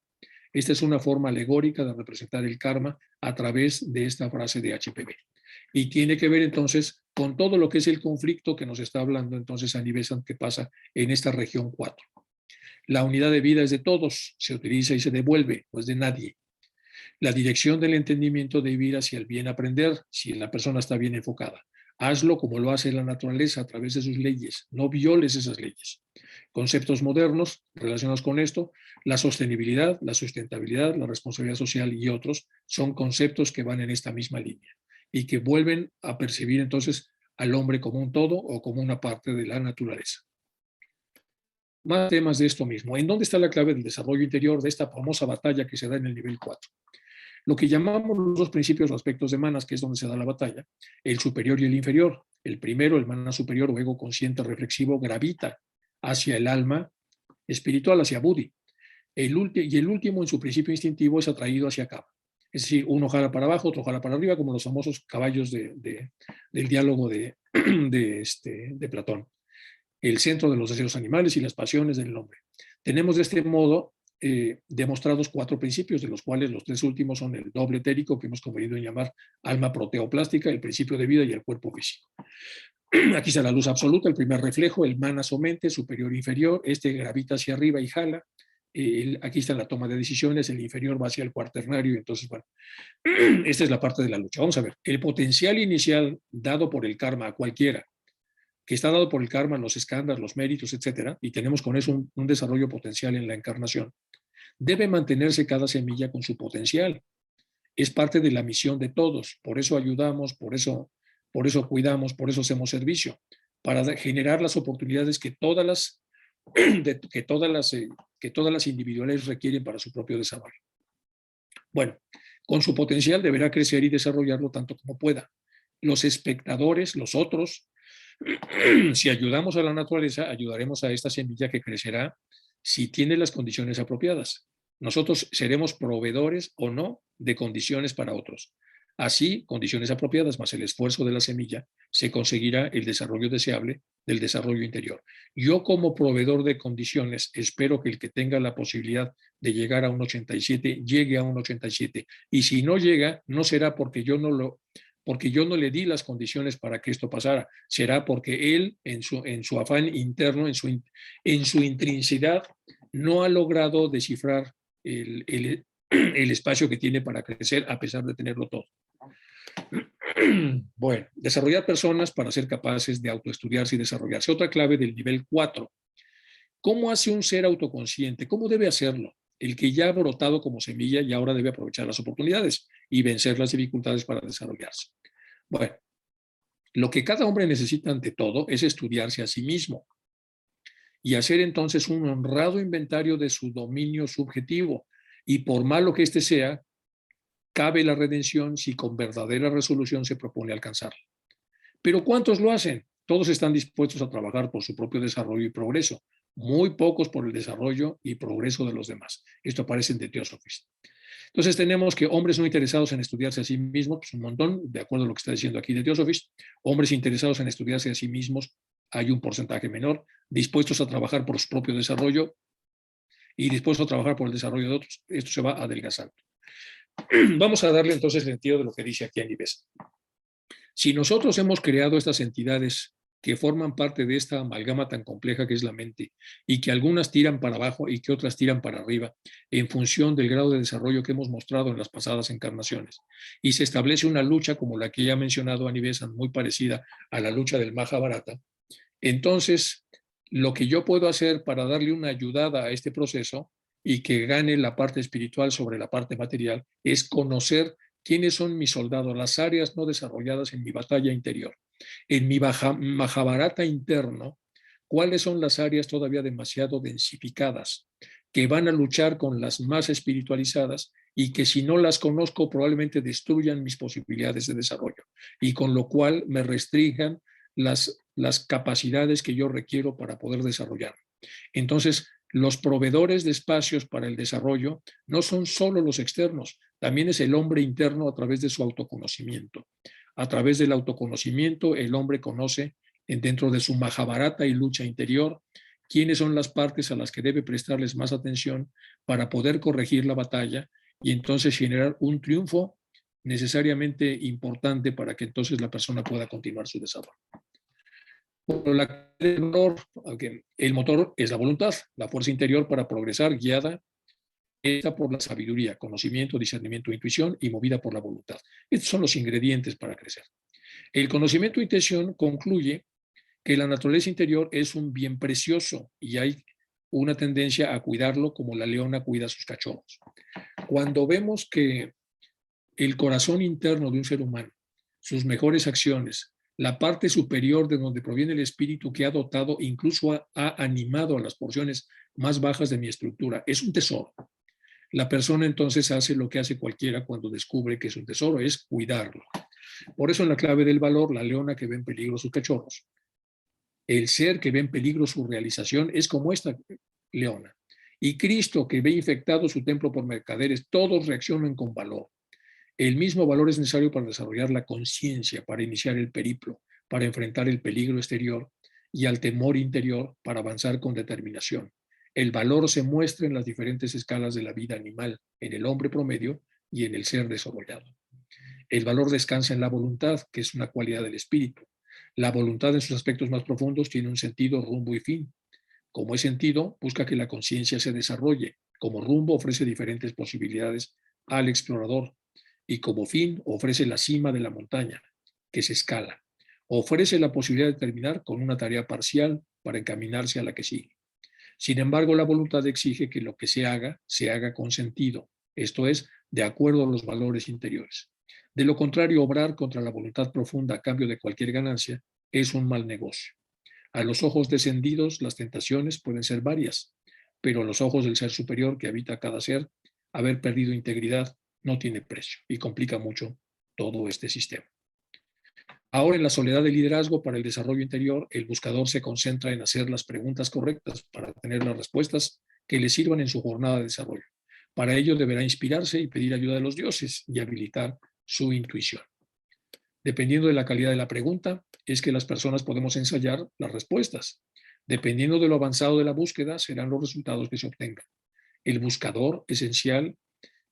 Speaker 1: Esta es una forma alegórica de representar el karma a través de esta frase de HPV. Y tiene que ver entonces con todo lo que es el conflicto que nos está hablando entonces Annie Besant que pasa en esta región 4. La unidad de vida es de todos, se utiliza y se devuelve, no es de nadie. La dirección del entendimiento debe ir hacia el bien aprender, si la persona está bien enfocada. Hazlo como lo hace la naturaleza a través de sus leyes, no violes esas leyes. Conceptos modernos relacionados con esto, la sostenibilidad, la sustentabilidad, la responsabilidad social y otros son conceptos que van en esta misma línea y que vuelven a percibir entonces al hombre como un todo o como una parte de la naturaleza. Más temas de esto mismo. ¿En dónde está la clave del desarrollo interior de esta famosa batalla que se da en el nivel 4? Lo que llamamos los dos principios o aspectos de manas, que es donde se da la batalla, el superior y el inferior. El primero, el mana superior o ego consciente reflexivo, gravita hacia el alma espiritual, hacia Buddhi. Y el último, en su principio instintivo, es atraído hacia acá. Es decir, uno jala para abajo, otro jala para arriba, como los famosos caballos del diálogo de Platón. El centro de los deseos animales y las pasiones del hombre. Tenemos de este modo demostrados 4 principios, de los cuales los 3 últimos son el doble etérico, que hemos convenido en llamar alma proteoplástica, el principio de vida y el cuerpo físico. Aquí está la luz absoluta, el primer reflejo, el manas o mente, superior e inferior, este gravita hacia arriba y jala. Aquí está la toma de decisiones, el inferior va hacia el cuaternario, entonces, bueno, esta es la parte de la lucha. Vamos a ver, el potencial inicial dado por el karma a cualquiera, que está dado por el karma, los escándalos, los méritos, etcétera, y tenemos con eso un desarrollo potencial en la encarnación, debe mantenerse cada semilla con su potencial. Es parte de la misión de todos, por eso ayudamos, por eso cuidamos, por eso hacemos servicio, para generar las oportunidades que todas las individuales requieren para su propio desarrollo. Bueno, con su potencial deberá crecer y desarrollarlo tanto como pueda. Los espectadores, los otros, si ayudamos a la naturaleza, ayudaremos a esta semilla que crecerá si tiene las condiciones apropiadas. Nosotros seremos proveedores o no de condiciones para otros. Así, condiciones apropiadas más el esfuerzo de la semilla, se conseguirá el desarrollo deseable del desarrollo interior. Yo como proveedor de condiciones espero que el que tenga la posibilidad de llegar a un 87 llegue a un 87. Y si no llega, no será porque yo no le di las condiciones para que esto pasara, será porque él, en su afán interno, en su intrincidad, no ha logrado descifrar el espacio que tiene para crecer a pesar de tenerlo todo. Bueno, desarrollar personas para ser capaces de autoestudiarse y desarrollarse. Otra clave del nivel 4. ¿Cómo hace un ser autoconsciente? ¿Cómo debe hacerlo? El que ya ha brotado como semilla y ahora debe aprovechar las oportunidades y vencer las dificultades para desarrollarse. Bueno, lo que cada hombre necesita ante todo es estudiarse a sí mismo y hacer entonces un honrado inventario de su dominio subjetivo. Y por malo que éste sea, cabe la redención si con verdadera resolución se propone alcanzarla. Pero ¿cuántos lo hacen? Todos están dispuestos a trabajar por su propio desarrollo y progreso, muy pocos por el desarrollo y progreso de los demás. Esto aparece en The Theosophist. Entonces tenemos que hombres no interesados en estudiarse a sí mismos, pues un montón, de acuerdo a lo que está diciendo aquí The Theosophist, hombres interesados en estudiarse a sí mismos, hay un porcentaje menor, dispuestos a trabajar por su propio desarrollo y dispuestos a trabajar por el desarrollo de otros. Esto se va adelgazando. Vamos a darle entonces sentido de lo que dice aquí Aníbal. Si nosotros hemos creado estas entidades que forman parte de esta amalgama tan compleja que es la mente y que algunas tiran para abajo y que otras tiran para arriba en función del grado de desarrollo que hemos mostrado en las pasadas encarnaciones, y se establece una lucha como la que ya ha mencionado Anibesan, muy parecida a la lucha del Mahabharata, entonces lo que yo puedo hacer para darle una ayudada a este proceso y que gane la parte espiritual sobre la parte material es conocer quiénes son mis soldados, las áreas no desarrolladas en mi batalla interior. En mi Mahabharata interno, cuáles son las áreas todavía demasiado densificadas que van a luchar con las más espiritualizadas y que si no las conozco probablemente destruyan mis posibilidades de desarrollo y con lo cual me restrinjan las capacidades que yo requiero para poder desarrollar. Entonces, los proveedores de espacios para el desarrollo no son solo los externos, también es el hombre interno a través de su autoconocimiento. A través del autoconocimiento, el hombre conoce dentro de su Mahabharata y lucha interior quiénes son las partes a las que debe prestarles más atención para poder corregir la batalla y entonces generar un triunfo necesariamente importante para que entonces la persona pueda continuar su desarrollo. El motor es la voluntad, la fuerza interior para progresar, guiada por la sabiduría, conocimiento, discernimiento, intuición y movida por la voluntad. Estos son los ingredientes para crecer. El conocimiento e intención concluye que la naturaleza interior es un bien precioso y hay una tendencia a cuidarlo como la leona cuida a sus cachorros. Cuando vemos que el corazón interno de un ser humano, sus mejores acciones, La parte superior de donde proviene el espíritu que ha dotado, incluso ha animado a las porciones más bajas de mi estructura. Es un tesoro. La persona entonces hace lo que hace cualquiera cuando descubre que es un tesoro, es cuidarlo. Por eso en la clave del valor, la leona que ve en peligro sus cachorros. El ser que ve en peligro su realización es como esta leona. Y Cristo que ve infectado su templo por mercaderes, todos reaccionan con valor. El mismo valor es necesario para desarrollar la conciencia, para iniciar el periplo, para enfrentar el peligro exterior y al temor interior para avanzar con determinación. El valor se muestra en las diferentes escalas de la vida animal, en el hombre promedio y en el ser desarrollado. El valor descansa en la voluntad, que es una cualidad del espíritu. La voluntad en sus aspectos más profundos tiene un sentido, rumbo y fin. Como es sentido, busca que la conciencia se desarrolle. Como rumbo ofrece diferentes posibilidades al explorador. Y como fin ofrece la cima de la montaña, que se escala. Ofrece la posibilidad de terminar con una tarea parcial para encaminarse a la que sigue. Sin embargo, la voluntad exige que lo que se haga con sentido, esto es, de acuerdo a los valores interiores. De lo contrario, obrar contra la voluntad profunda a cambio de cualquier ganancia es un mal negocio. A los ojos descendidos, las tentaciones pueden ser varias, pero a los ojos del ser superior que habita cada ser, haber perdido integridad no tiene precio y complica mucho todo este sistema. Ahora, en la soledad del liderazgo para el desarrollo interior, el buscador se concentra en hacer las preguntas correctas para tener las respuestas que le sirvan en su jornada de desarrollo. Para ello deberá inspirarse y pedir ayuda de los dioses y habilitar su intuición. Dependiendo de la calidad de la pregunta, es que las personas podemos ensayar las respuestas. Dependiendo de lo avanzado de la búsqueda, serán los resultados que se obtengan. El buscador esencial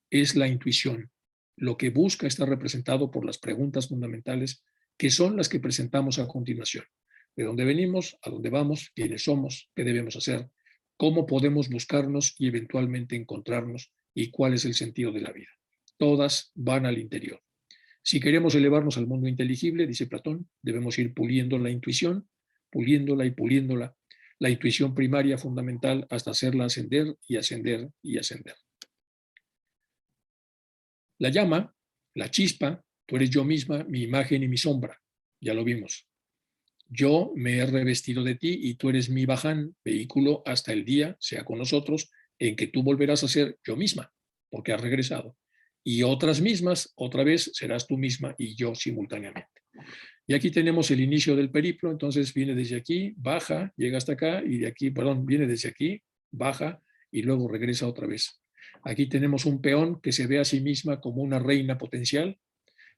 Speaker 1: es la intuición. Lo que busca está representado por las preguntas fundamentales que son las que presentamos a continuación. ¿De dónde venimos? ¿A dónde vamos? ¿Quiénes somos? ¿Qué debemos hacer? ¿Cómo podemos buscarnos y eventualmente encontrarnos? ¿Y cuál es el sentido de la vida? Todas van al interior. Si queremos elevarnos al mundo inteligible, dice Platón, debemos ir puliendo la intuición, puliéndola y puliéndola, la intuición primaria fundamental hasta hacerla ascender y ascender y ascender. La llama, la chispa, tú eres yo misma, mi imagen y mi sombra. Ya lo vimos. Yo me he revestido de ti y tú eres mi baján, vehículo hasta el día, sea con nosotros, en que tú volverás a ser yo misma, porque has regresado. Y otras mismas, otra vez serás tú misma y yo simultáneamente. Y aquí tenemos el inicio del periplo, entonces viene desde aquí, baja, llega hasta acá, y de aquí, perdón, viene desde aquí, baja, y luego regresa otra vez. Aquí tenemos un peón que se ve a sí misma como una reina potencial,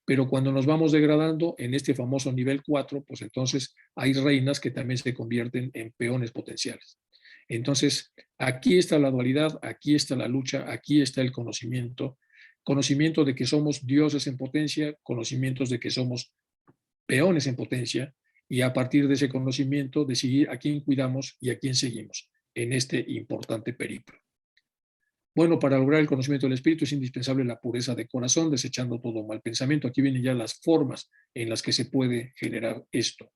Speaker 1: pero cuando nos vamos degradando en este famoso nivel 4, pues entonces hay reinas que también se convierten en peones potenciales. Entonces, aquí está la dualidad, aquí está la lucha, aquí está el conocimiento, conocimiento de que somos dioses en potencia, conocimientos de que somos peones en potencia, y a partir de ese conocimiento decidir a quién cuidamos y a quién seguimos en este importante periplo. Bueno, para lograr el conocimiento del espíritu es indispensable la pureza de corazón, desechando todo mal pensamiento. Aquí vienen ya las formas en las que se puede generar esto.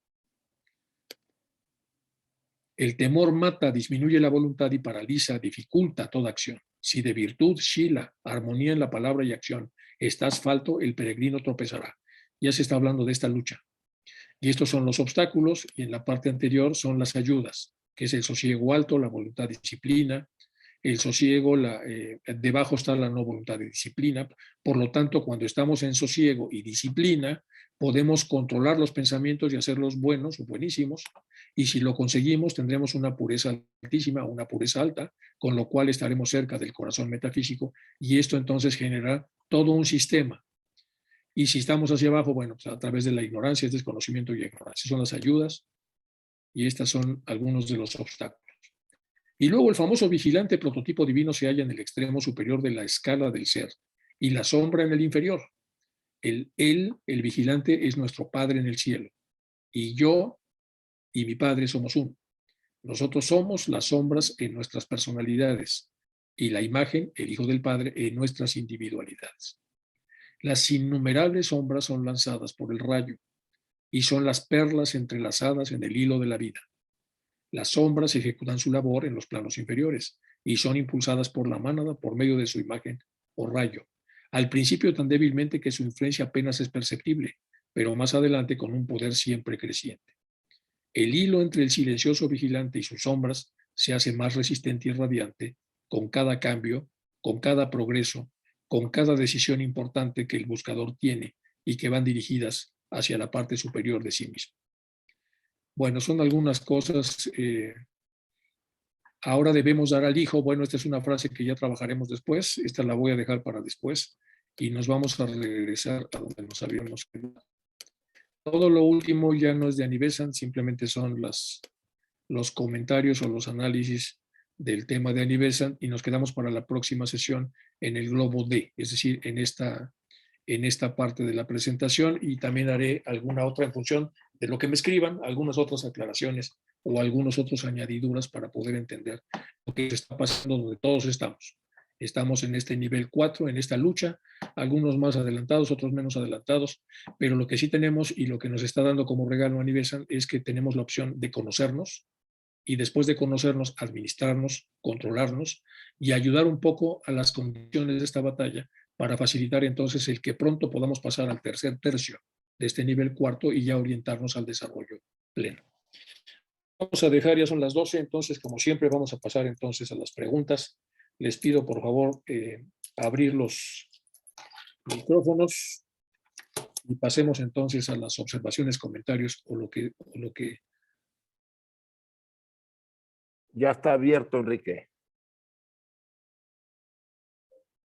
Speaker 1: El temor mata, disminuye la voluntad y paraliza, dificulta toda acción. Si de virtud, shila, armonía en la palabra y acción, estás falto, el peregrino tropezará. Ya se está hablando de esta lucha. Y estos son los obstáculos, y en la parte anterior son las ayudas, que es el sosiego alto, la voluntad, disciplina, el sosiego, debajo está la no voluntad de disciplina. Por lo tanto, cuando estamos en sosiego y disciplina, podemos controlar los pensamientos y hacerlos buenos o buenísimos, y si lo conseguimos, tendremos una pureza altísima, una pureza alta, con lo cual estaremos cerca del corazón metafísico, y esto entonces genera todo un sistema. Y si estamos hacia abajo, bueno, pues a través de la ignorancia, desconocimiento y ignorancia. Son las ayudas, y estas son algunos de los obstáculos. Y luego el famoso vigilante prototipo divino se halla en el extremo superior de la escala del ser y la sombra en el inferior. El vigilante, es nuestro Padre en el cielo. Y yo y mi Padre somos uno. Nosotros somos las sombras en nuestras personalidades y la imagen, el Hijo del Padre, en nuestras individualidades. Las innumerables sombras son lanzadas por el rayo y son las perlas entrelazadas en el hilo de la vida. Las sombras ejecutan su labor en los planos inferiores y son impulsadas por la mánada por medio de su imagen o rayo, al principio tan débilmente que su influencia apenas es perceptible, pero más adelante con un poder siempre creciente. El hilo entre el silencioso vigilante y sus sombras se hace más resistente y radiante con cada cambio, con cada progreso, con cada decisión importante que el buscador tiene y que van dirigidas hacia la parte superior de sí mismo. Bueno, son algunas cosas. Ahora debemos dar al hijo. Bueno, esta es una frase que ya trabajaremos después. Esta la voy a dejar para después y nos vamos a regresar a donde nos habíamos quedado. Todo lo último ya no es de Annie Besant, simplemente son los comentarios o los análisis del tema de Annie Besant y nos quedamos para la próxima sesión en el globo D, es decir, en esta parte de la presentación, y también haré alguna otra en función de lo que me escriban, algunas otras aclaraciones o algunos otros añadiduras para poder entender lo que está pasando donde todos estamos. Estamos en este nivel 4, en esta lucha, algunos más adelantados, otros menos adelantados, pero lo que sí tenemos y lo que nos está dando como regalo Annie Besant es que tenemos la opción de conocernos y después de conocernos, administrarnos, controlarnos y ayudar un poco a las condiciones de esta batalla para facilitar entonces el que pronto podamos pasar al tercer tercio de este nivel 4 y ya orientarnos al desarrollo pleno. Vamos a dejar, ya son las 12, entonces como siempre vamos a pasar entonces a las preguntas. Les pido por favor abrir los micrófonos y pasemos entonces a las observaciones, comentarios o lo que...
Speaker 2: Ya está abierto, Enrique.